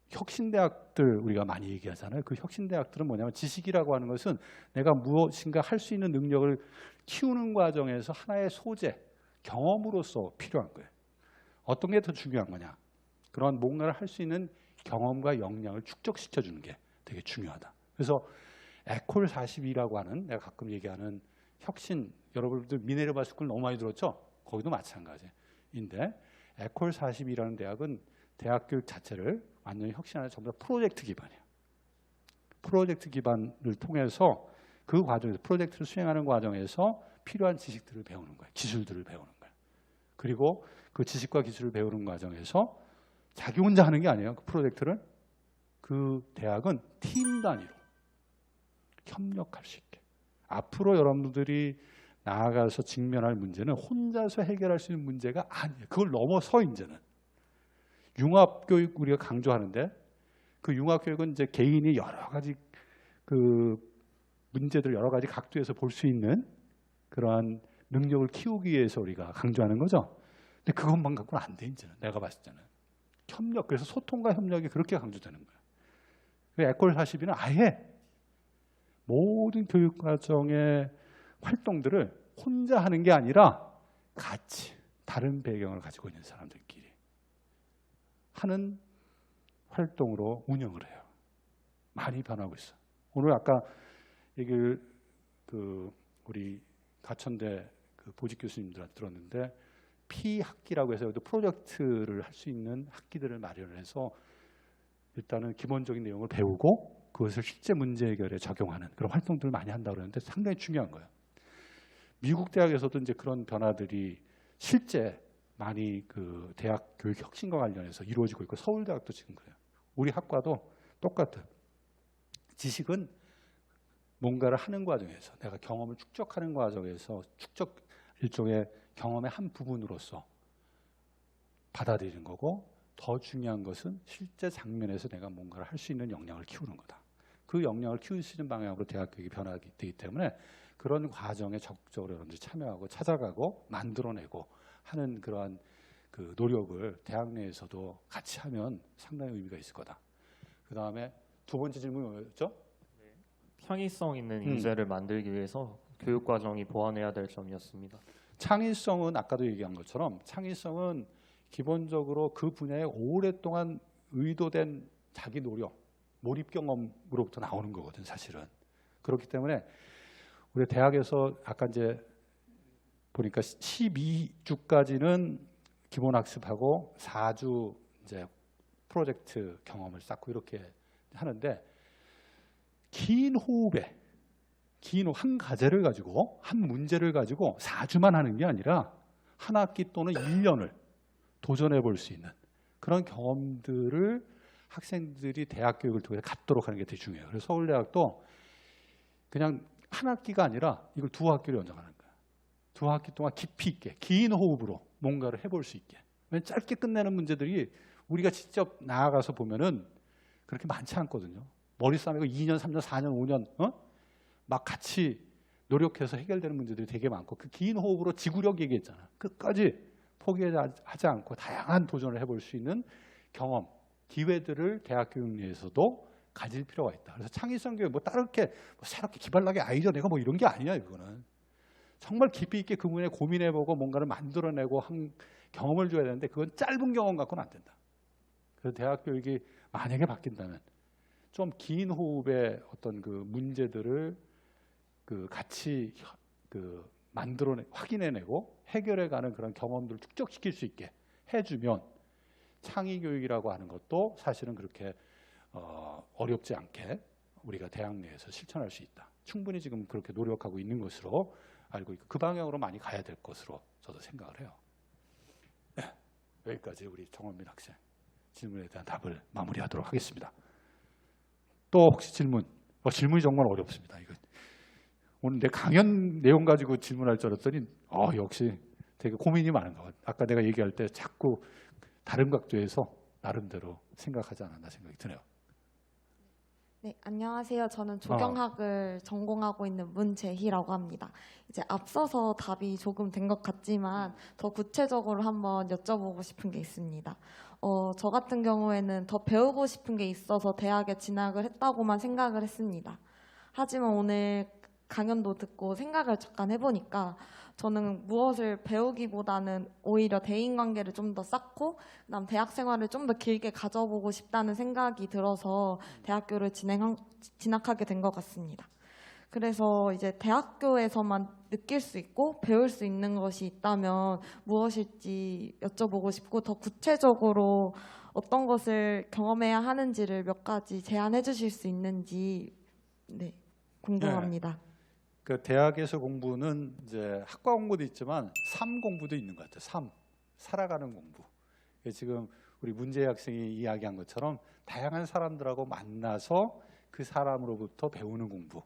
혁신대학들 우리가 많이 얘기하잖아요. 그 혁신대학들은 뭐냐면 지식이라고 하는 것은 내가 무엇인가 할 수 있는 능력을 키우는 과정에서 하나의 소재, 경험으로서 필요한 거예요. 어떤 게 더 중요한 거냐? 그런 뭔가를 할 수 있는 경험과 역량을 축적시켜주는 게 되게 중요하다. 그래서 에콜 42라고 하는 내가 가끔 얘기하는 혁신, 여러분들 미네르바 스쿨 너무 많이 들었죠? 거기도 마찬가지인데 에콜 42라는 대학은 대학 교육 자체를 완전히 혁신하는 전부 다 프로젝트 기반이에요. 프로젝트 기반을 통해서 그 과정에서 프로젝트를 수행하는 과정에서 필요한 지식들을 배우는 거예요. 기술들을 배우는 거예요. 그리고 그 지식과 기술을 배우는 과정에서 자기 혼자 하는 게 아니에요. 그 프로젝트를 그 대학은 팀 단위로 협력할 수 있게. 앞으로 여러분들이 나아가서 직면할 문제는 혼자서 해결할 수 있는 문제가 아니에요. 그걸 넘어서 이제는 융합교육 우리가 강조하는데 그 융합교육은 이제 개인이 여러 가지 그 문제들 여러 가지 각도에서 볼 수 있는 그러한 능력을 키우기 위해서 우리가 강조하는 거죠. 근데 그것만 갖고는 안 돼 이제는 내가 봤을 때는 협력 그래서 소통과 협력이 그렇게 강조되는 거예요. 그 에콜 42는 아예 모든 교육 과정의 활동들을 혼자 하는 게 아니라 같이 다른 배경을 가지고 있는 사람들끼리 하는 활동으로 운영을 해요. 많이 변하고 있어. 오늘 아까 얘기를 우리 가천대 그 보직 교수님들한테 들었는데 P학기라고 해서 프로젝트를 할 수 있는 학기들을 마련을 해서 일단은 기본적인 내용을 배우고 그것을 실제 문제 해결에 적용하는 그런 활동들을 많이 한다고 그러는데 상당히 중요한 거예요. 미국 대학에서도 이제 그런 변화들이 실제 많이 그 대학 교육 혁신과 관련해서 이루어지고 있고 서울대학도 지금 그래요. 우리 학과도 똑같아요. 지식은 뭔가를 하는 과정에서 내가 경험을 축적하는 과정에서 일종의 경험의 한 부분으로서 받아들이는 거고 더 중요한 것은 실제 장면에서 내가 뭔가를 할 수 있는 역량을 키우는 거다. 그 역량을 키울 수 있는 방향으로 대학 교육이 변화되기 때문에 그런 과정에 적극적으로 여러분들이 참여하고 찾아가고 만들어내고 하는 그러한 그 노력을 대학 내에서도 같이 하면 상당히 의미가 있을 거다. 그 다음에 두 번째 질문이 뭐였죠? 창의성 있는 인재를 만들기 위해서 교육 과정이 보완해야 될 점이었습니다. 창의성은 아까도 얘기한 것처럼 창의성은 기본적으로 그 분야에 오랫동안 의도된 자기 노력, 몰입 경험으로부터 나오는 거거든 사실은. 그렇기 때문에 우리 대학에서 아까 이제 보니까 12주까지는 기본 학습하고 4주 이제 프로젝트 경험을 쌓고 이렇게 하는데 긴 호흡에 한 과제를 가지고 한 문제를 가지고 4주만 하는 게 아니라 한 학기 또는 1년을 도전해 볼 수 있는 그런 경험들을 학생들이 대학 교육을 통해서 갖도록 하는 게 되게 중요해요. 그래서 서울대학도 그냥 한 학기가 아니라 이걸 두 학기로 연장하는 거야. 두 학기 동안 깊이 있게 긴 호흡으로 뭔가를 해볼 수 있게. 왜냐하면 짧게 끝내는 문제들이 우리가 직접 나아가서 보면은 그렇게 많지 않거든요. 머리 싸매고 2년, 3년, 4년, 5년 막 같이 노력해서 해결되는 문제들이 되게 많고 그 긴 호흡으로 지구력 얘기했잖아. 끝까지 포기하지 않고 다양한 도전을 해볼 수 있는 경험, 기회들을 대학 교육 내에서도 가질 필요가 있다. 그래서 창의성 교육 뭐 다르게 뭐 새롭게 기발나게 아이디어 내가 뭐 이런 게 아니야. 이거는 정말 깊이 있게 그 부분에 고민해보고 뭔가를 만들어내고 한 경험을 줘야 되는데 그건 짧은 경험 갖고는 안 된다. 그래서 대학 교육이 만약에 바뀐다면 좀 긴 호흡의 어떤 그 문제들을 그 같이 그 확인해내고 해결해가는 그런 경험들을 축적시킬 수 있게 해주면 창의 교육이라고 하는 것도 사실은 그렇게 어렵지 않게 우리가 대학 내에서 실천할 수 있다. 충분히 지금 그렇게 노력하고 있는 것으로 알고 있고 그 방향으로 많이 가야 될 것으로 저도 생각을 해요. 네, 여기까지 우리 정원민 학생 질문에 대한 답을 마무리하도록 하겠습니다. 또 혹시 질문? 질문이 정말 어렵습니다. 이거 오늘 내 강연 내용 가지고 질문할 줄 알았더니 역시 되게 고민이 많은 것 같아요. 아까 내가 얘기할 때 자꾸 다른 각도에서 나름대로 생각하지 않았나 생각이 드네요. 네, 안녕하세요. 저는 조경학을 전공하고 있는 문재희라고 합니다. 이제 앞서서 답이 조금 된 것 같지만 더 구체적으로 한번 여쭤보고 싶은 게 있습니다. 저 같은 경우에는 더 배우고 싶은 게 있어서 대학에 진학을 했다고만 생각을 했습니다. 하지만 오늘 강연도 듣고 생각을 잠깐 해보니까 저는 무엇을 배우기보다는 오히려 대인관계를 좀 더 쌓고 그다음 대학 생활을 좀 더 길게 가져보고 싶다는 생각이 들어서 대학교를 진학하게 된 것 같습니다. 그래서 이제 대학교에서만 느낄 수 있고 배울 수 있는 것이 있다면 무엇일지 여쭤보고 싶고 더 구체적으로 어떤 것을 경험해야 하는지를 몇 가지 제안해 주실 수 있는지 궁금합니다. 네. 그 대학에서 공부는 이제 학과 공부도 있지만 삶 공부도 있는 것 같아요. 살아가는 공부. 지금 우리 문재희 학생이 이야기한 것처럼 다양한 사람들하고 만나서 그 사람으로부터 배우는 공부.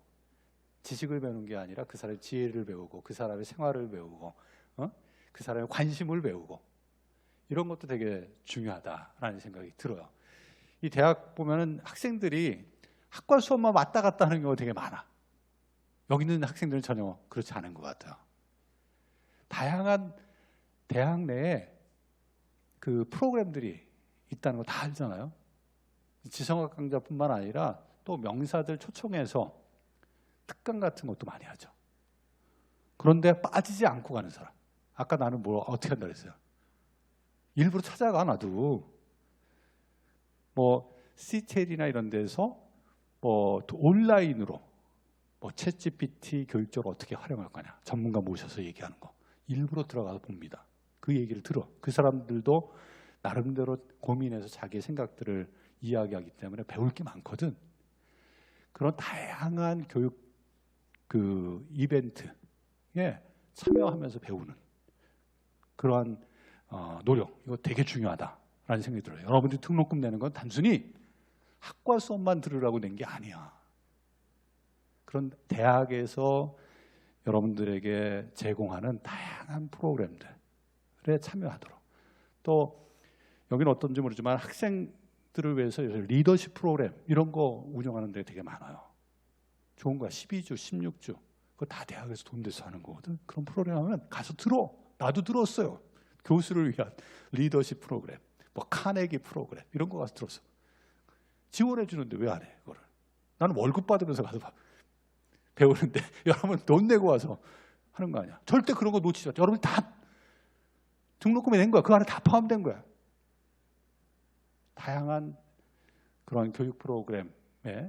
지식을 배우는 게 아니라 그 사람의 지혜를 배우고 그 사람의 생활을 배우고 그 사람의 관심을 배우고 이런 것도 되게 중요하다라는 생각이 들어요. 이 대학 보면은 학생들이 학과 수업만 왔다 갔다 하는 경우가 되게 많아. 여기 있는 학생들은 전혀 그렇지 않은 것 같아요. 다양한 대학 내에 그 프로그램들이 있다는 거 다 알잖아요. 지성학 강좌뿐만 아니라 또 명사들 초청해서 특강 같은 것도 많이 하죠. 그런데 빠지지 않고 가는 사람. 아까 나는 뭐 어떻게 한다 그랬어요? 일부러 찾아가 나도. 뭐 CTL이나 이런 데서 뭐 온라인으로 뭐 챗GPT 교육적으로 어떻게 활용할 거냐. 전문가 모셔서 얘기하는 거. 일부러 들어가서 봅니다. 그 얘기를 들어. 그 사람들도 나름대로 고민해서 자기의 생각들을 이야기하기 때문에 배울 게 많거든. 그런 다양한 교육 그 이벤트에 참여하면서 배우는 그러한 노력. 이거 되게 중요하다라는 생각이 들어요. 여러분들이 등록금 내는 건 단순히 학과 수업만 들으라고 낸 게 아니야. 그런 대학에서 여러분들에게 제공하는 다양한 프로그램들에 참여하도록. 또 여기는 어떤지 모르지만 학생들을 위해서 리더십 프로그램 이런 거 운영하는 데 되게 많아요. 좋은 거야. 12주, 16주. 그거 다 대학에서 돈 내서 하는 거거든. 그런 프로그램 하면 가서 들어. 나도 들었어요. 교수를 위한 리더십 프로그램, 뭐 카네기 프로그램 이런 거 가서 들었어. 지원해 주는데 왜 안 해? 그거를. 나는 월급 받으면서 가서 배우는데 여러분 돈 내고 와서 하는 거 아니야. 절대 그런 거 놓치지 마. 여러분 다 등록금에 낸 거야. 그 안에 다 포함된 거야. 다양한 그런 교육 프로그램에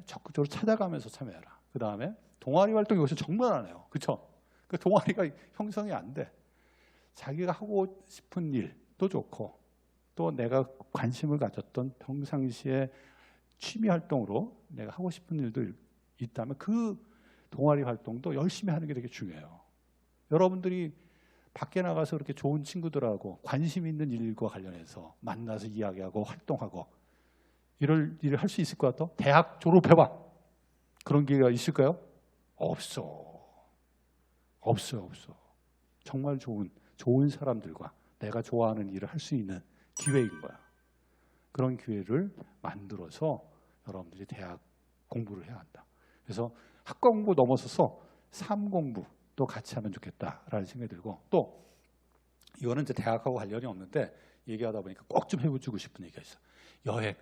적극적으로 찾아가면서 참여해라. 그 다음에 동아리 활동 이것이 정말 안 해요. 그렇죠? 그 동아리가 형성이 안 돼. 자기가 하고 싶은 일도 좋고 또 내가 관심을 가졌던 평상시에 취미 활동으로 내가 하고 싶은 일도 있다면 그 동아리 활동도 열심히 하는 게 되게 중요해요. 여러분들이 밖에 나가서 그렇게 좋은 친구들하고 관심 있는 일과 관련해서 만나서 이야기하고 활동하고 이럴 일을 할 수 있을 것 같아? 대학 졸업해봐. 그런 기회가 있을까요? 없어. 정말 좋은 사람들과 내가 좋아하는 일을 할 수 있는 기회인 거야. 그런 기회를 만들어서 여러분들이 대학 공부를 해야 한다. 그래서 학과 공부 넘어서서 삶 공부도 같이 하면 좋겠다라는 생각이 들고 또 이거는 이제 대학하고 관련이 없는데 얘기하다 보니까 꼭 좀 해주고 싶은 얘기가 있어. 여행.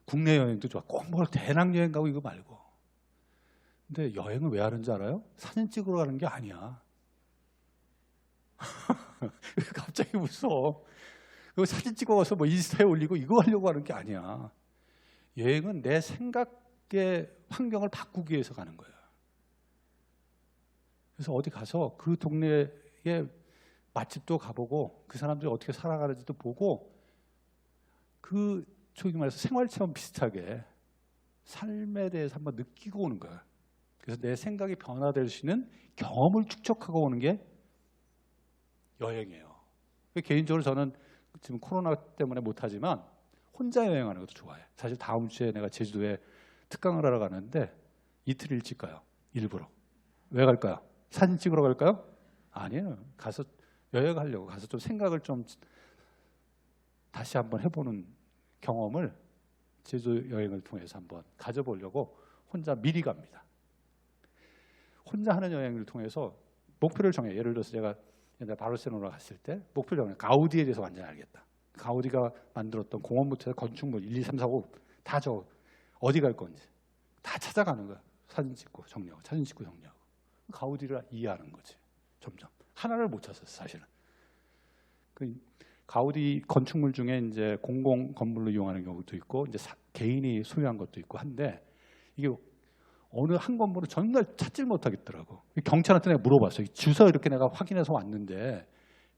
국내 여행도 좋아. 꼭 뭘 대낭 여행 가고 이거 말고. 근데 여행을 왜 하는지 알아요? 사진 찍으러 가는 게 아니야. 갑자기 무서워. 그 사진 찍어가서 뭐 인스타에 올리고 이거 하려고 하는 게 아니야. 여행은 내 생각의 환경을 바꾸기 위해서 가는 거야. 그래서 어디 가서 그 동네에 맛집도 가보고 그 사람들이 어떻게 살아가는지도 보고 그 소위 말해서 생활체험 비슷하게 삶에 대해서 한번 느끼고 오는 거야. 그래서 내 생각이 변화될 수 있는 경험을 축적하고 오는 게 여행이에요. 개인적으로 저는 지금 코로나 때문에 못하지만 혼자 여행하는 것도 좋아해. 사실 다음 주에 내가 제주도에 특강을 하러 가는데 이틀 일찍 가요. 일부러. 왜 갈까요? 사진 찍으러 갈까요? 아니에요. 가서 여행하려고 가서 좀 생각을 좀 다시 한번 해보는 경험을 제주 여행을 통해서 한번 가져보려고 혼자 미리 갑니다. 혼자 하는 여행을 통해서 목표를 정해. 예를 들어서 제가 옛날 바르셀로나 갔을 때 목표를 정해. 가우디에 대해서 완전히 알겠다. 가우디가 만들었던 공원부터 건축물 1, 2, 3, 4, 5 다 저 어디 갈 건지 다 찾아가는 거야. 사진 찍고 정리하고 사진 찍고 정리하고. 가우디를 이해하는 거지. 점점 하나를 못 찾았어 사실은. 그 가우디 건축물 중에 이제 공공 건물로 이용하는 경우도 있고 이제 개인이 소유한 것도 있고 한데 이게 어느 한 건물을 정말 찾질 못하겠더라고. 경찰한테 내가 물어봤어요. 주소 이렇게 내가 확인해서 왔는데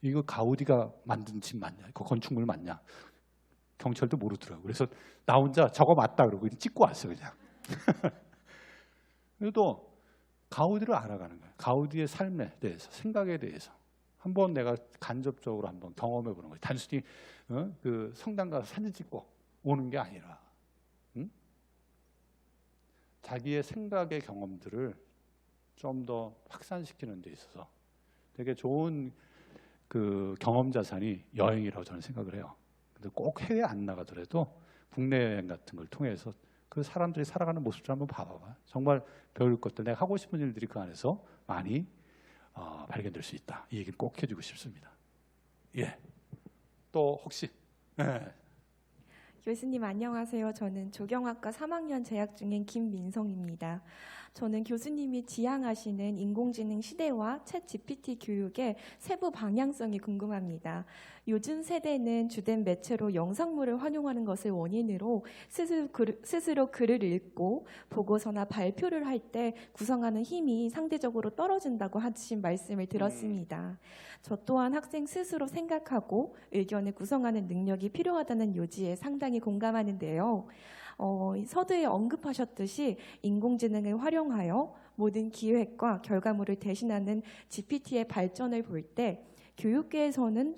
이거 가우디가 만든 집 맞냐? 그 건축물 맞냐? 경찰도 모르더라고. 그래서 나 혼자 저거 맞다 그러고 찍고 왔어요 그냥. 그래도 가우디를 알아가는 거예요. 가우디의 삶에 대해서, 생각에 대해서 한번 내가 간접적으로 한번 경험해 보는 거예요. 단순히 그 성당 가서 사진 찍고 오는 게 아니라 자기의 생각의 경험들을 좀 더 확산시키는 데 있어서 되게 좋은 그 경험 자산이 여행이라고 저는 생각을 해요. 근데 꼭 해외 안 나가더라도 국내 여행 같은 걸 통해서 그 사람들이 살아가는 모습을 한번 봐봐. 정말 배울 것들, 내가 하고 싶은 일들이 그 안에서 많이 발견될 수 있다. 이 얘기를 꼭 해주고 싶습니다. 예. 또 혹시? 네. 교수님 안녕하세요. 저는 조경학과 3학년 재학 중인 김민성입니다. 저는 교수님이 지향하시는 인공지능 시대와 챗 GPT 교육의 세부 방향성이 궁금합니다. 요즘 세대는 주된 매체로 영상물을 활용하는 것을 원인으로 스스로 글을 읽고 보고서나 발표를 할 때 구성하는 힘이 상대적으로 떨어진다고 하신 말씀을 들었습니다. 저 또한 학생 스스로 생각하고 의견을 구성하는 능력이 필요하다는 요지에 상당히 공감하는데요. 서두에 언급하셨듯이 인공지능을 활용하여 모든 기획과 결과물을 대신하는 GPT의 발전을 볼 때 교육계에서는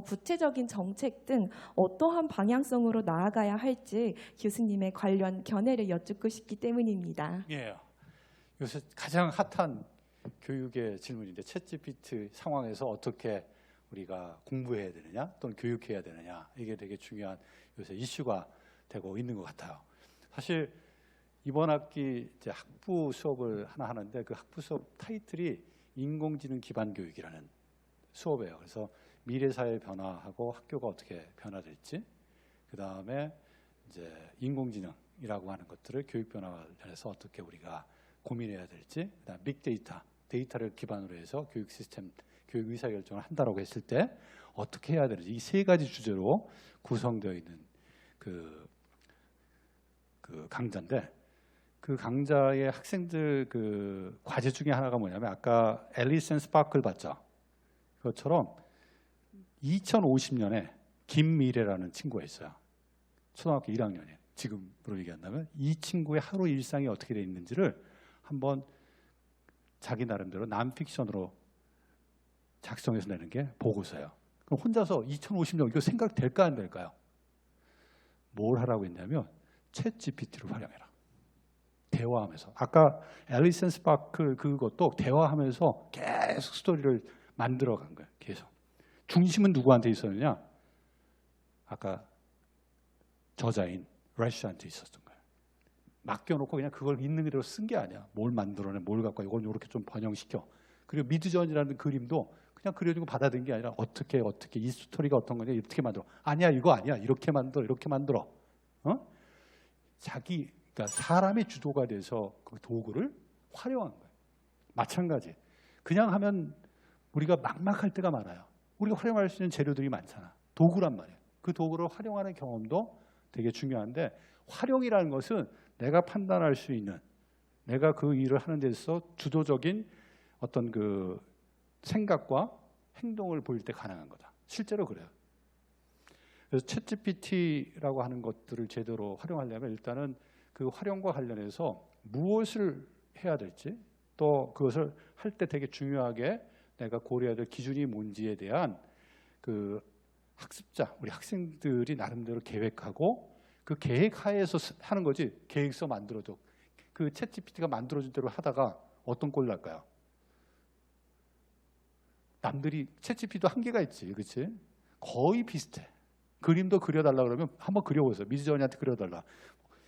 구체적인 정책 등 어떠한 방향성으로 나아가야 할지 교수님의 관련 견해를 여쭙고 싶기 때문입니다. 예. 요새 가장 핫한 교육의 질문인데 챗GPT 상황에서 어떻게 우리가 공부해야 되느냐 또는 교육해야 되느냐 이게 되게 중요한 요새 이슈가 되고 있는 것 같아요. 사실 이번 학기 이제 학부 수업을 하나 하는데 그 학부 수업 타이틀이 인공지능 기반 교육이라는 수업이에요. 그래서 미래 사회 변화하고 학교가 어떻게 변화될지, 그 다음에 이제 인공지능이라고 하는 것들을 교육 변화와 관련해서 어떻게 우리가 고민해야 될지, 그다음 빅데이터, 데이터를 기반으로 해서 교육 시스템, 교육 의사 결정을 한다라고 했을 때 어떻게 해야 되는지 이 세 가지 주제로 구성되어 있는 그 강좌인데 그 강좌의 학생들 그 과제 중에 하나가 뭐냐면 아까 앨리스 앤 스파클 봤죠? 그것처럼 2050년에 김미래라는 친구가 있어요. 초등학교 1학년이에요. 지금으로 얘기한다면 이 친구의 하루 일상이 어떻게 돼 있는지를 한번 자기 나름대로 난픽션으로 작성해서 내는 게 보고서예요. 그럼 혼자서 2050년 이거 생각될까 안 될까요? 뭘 하라고 했냐면 챗 GPT를 활용해라. 대화하면서. 아까 앨리스 앤 스파클 그것도 대화하면서 계속 스토리를 만들어간 거예요. 계속. 중심은 누구한테 있었느냐? 아까 저자인 래쉬한테 있었던 거예요. 맡겨놓고 그냥 그걸 있는 그대로 쓴 게 아니야. 뭘 만들어내, 뭘 갖고 이걸 이렇게 좀 번영시켜. 그리고 미드전이라는 그림도 그냥 그려주고 받아들인 게 아니라 어떻게 이 스토리가 어떤 거냐 이렇게 만들어. 아니야 이거 아니야 이렇게 만들어. 그러니까 사람의 주도가 돼서 그 도구를 활용한 거예요. 마찬가지. 그냥 하면 우리가 막막할 때가 많아요. 우리가 활용할 수 있는 재료들이 많잖아. 도구란 말이에요. 그 도구를 활용하는 경험도 되게 중요한데 활용이라는 것은 내가 판단할 수 있는 내가 그 일을 하는 데 있어서 주도적인 어떤 그 생각과 행동을 보일 때 가능한 거다. 실제로 그래요. 그래서 챗GPT라고 하는 것들을 제대로 활용하려면 일단은 그 활용과 관련해서 무엇을 해야 될지 또 그것을 할 때 되게 중요하게 내가 고려해야 될 기준이 뭔지에 대한 그 학습자, 우리 학생들이 나름대로 계획하고 그 계획 하에서 하는 거지 계획서 만들어줘. 그 챗GPT가 만들어준 대로 하다가 어떤 꼴 날까요? 남들이 챗GPT도 한계가 있지, 그렇지? 거의 비슷해. 그림도 그려달라 그러면 한번 그려보세요. 미즈저니한테 그려달라.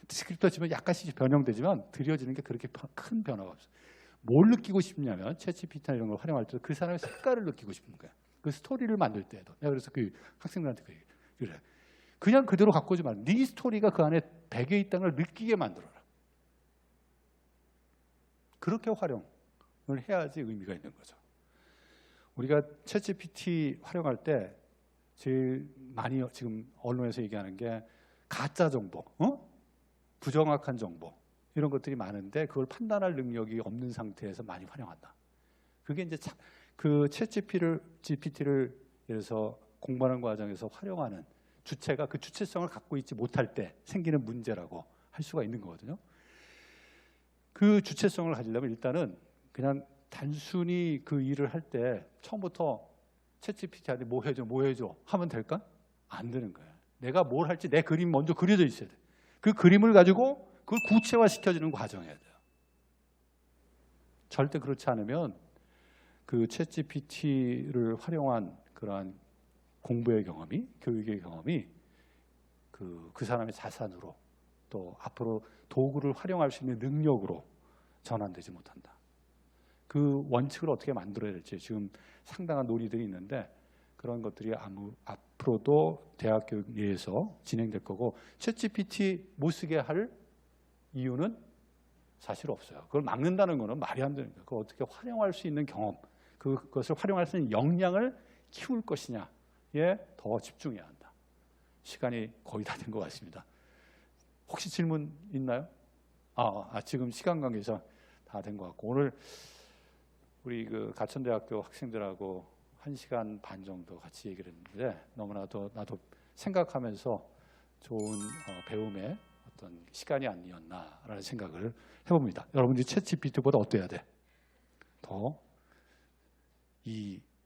스크립트 치면 약간씩 변형되지만 그려지는 게 그렇게 큰 변화가 없어. 뭘 느끼고 싶냐면 챗GPT나 이런 걸 활용할 때 그 사람의 색깔을 느끼고 싶은 거야. 그 스토리를 만들 때도. 내가 그래서 그 학생들한테 그래. 그냥 그대로 갖고 오지 말고 네 스토리가 그 안에 배겨 있다는 걸 느끼게 만들어라. 그렇게 활용을 해야지 의미가 있는 거죠. 우리가 챗GPT 활용할 때 제일 많이 지금 언론에서 얘기하는 게 가짜 정보, 부정확한 정보 이런 것들이 많은데 그걸 판단할 능력이 없는 상태에서 많이 활용한다. 그게 이제 그 챗GPT를 예를 들어서 공부하는 과정에서 활용하는 주체가 그 주체성을 갖고 있지 못할 때 생기는 문제라고 할 수가 있는 거거든요. 그 주체성을 가지려면 일단은 그냥 단순히 그 일을 할 때 처음부터 챗GPT한테 뭐 해줘 하면 될까? 안 되는 거예요. 내가 뭘 할지 내 그림 먼저 그려져 있어야 돼. 그 그림을 가지고 그걸 구체화시켜주는 과정이어야 돼요. 절대 그렇지 않으면 그 챗GPT를 활용한 그러한 공부의 경험이, 교육의 경험이 그 사람의 자산으로 또 앞으로 도구를 활용할 수 있는 능력으로 전환되지 못한다. 그 원칙을 어떻게 만들어야 될지 지금 상당한 논의들이 있는데 그런 것들이 앞으로도 대학 교육 내에서 진행될 거고 챗GPT 못 쓰게 할 이유는 사실 없어요. 그걸 막는다는 거는 말이 안 되는 거예요. 그걸 어떻게 활용할 수 있는 경험, 그것을 활용할 수 있는 역량을 키울 것이냐에 더 집중해야 한다. 시간이 거의 다 된 것 같습니다. 혹시 질문 있나요? 지금 시간 관계상 다 된 것 같고 오늘 우리 그 가천대학교 학생들하고 1시간 반 정도 같이 얘기를 했는데 너무나도 나도 생각하면서 좋은 배움의 어떤 시간이 아니었나라는 생각을 해봅니다. 여러분들이 챗GPT보다 어때야 돼? 더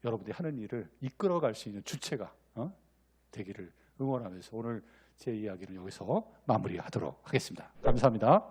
여러분들이 하는 일을 이끌어갈 수 있는 주체가 되기를 응원하면서 오늘 제 이야기는 여기서 마무리하도록 하겠습니다. 감사합니다.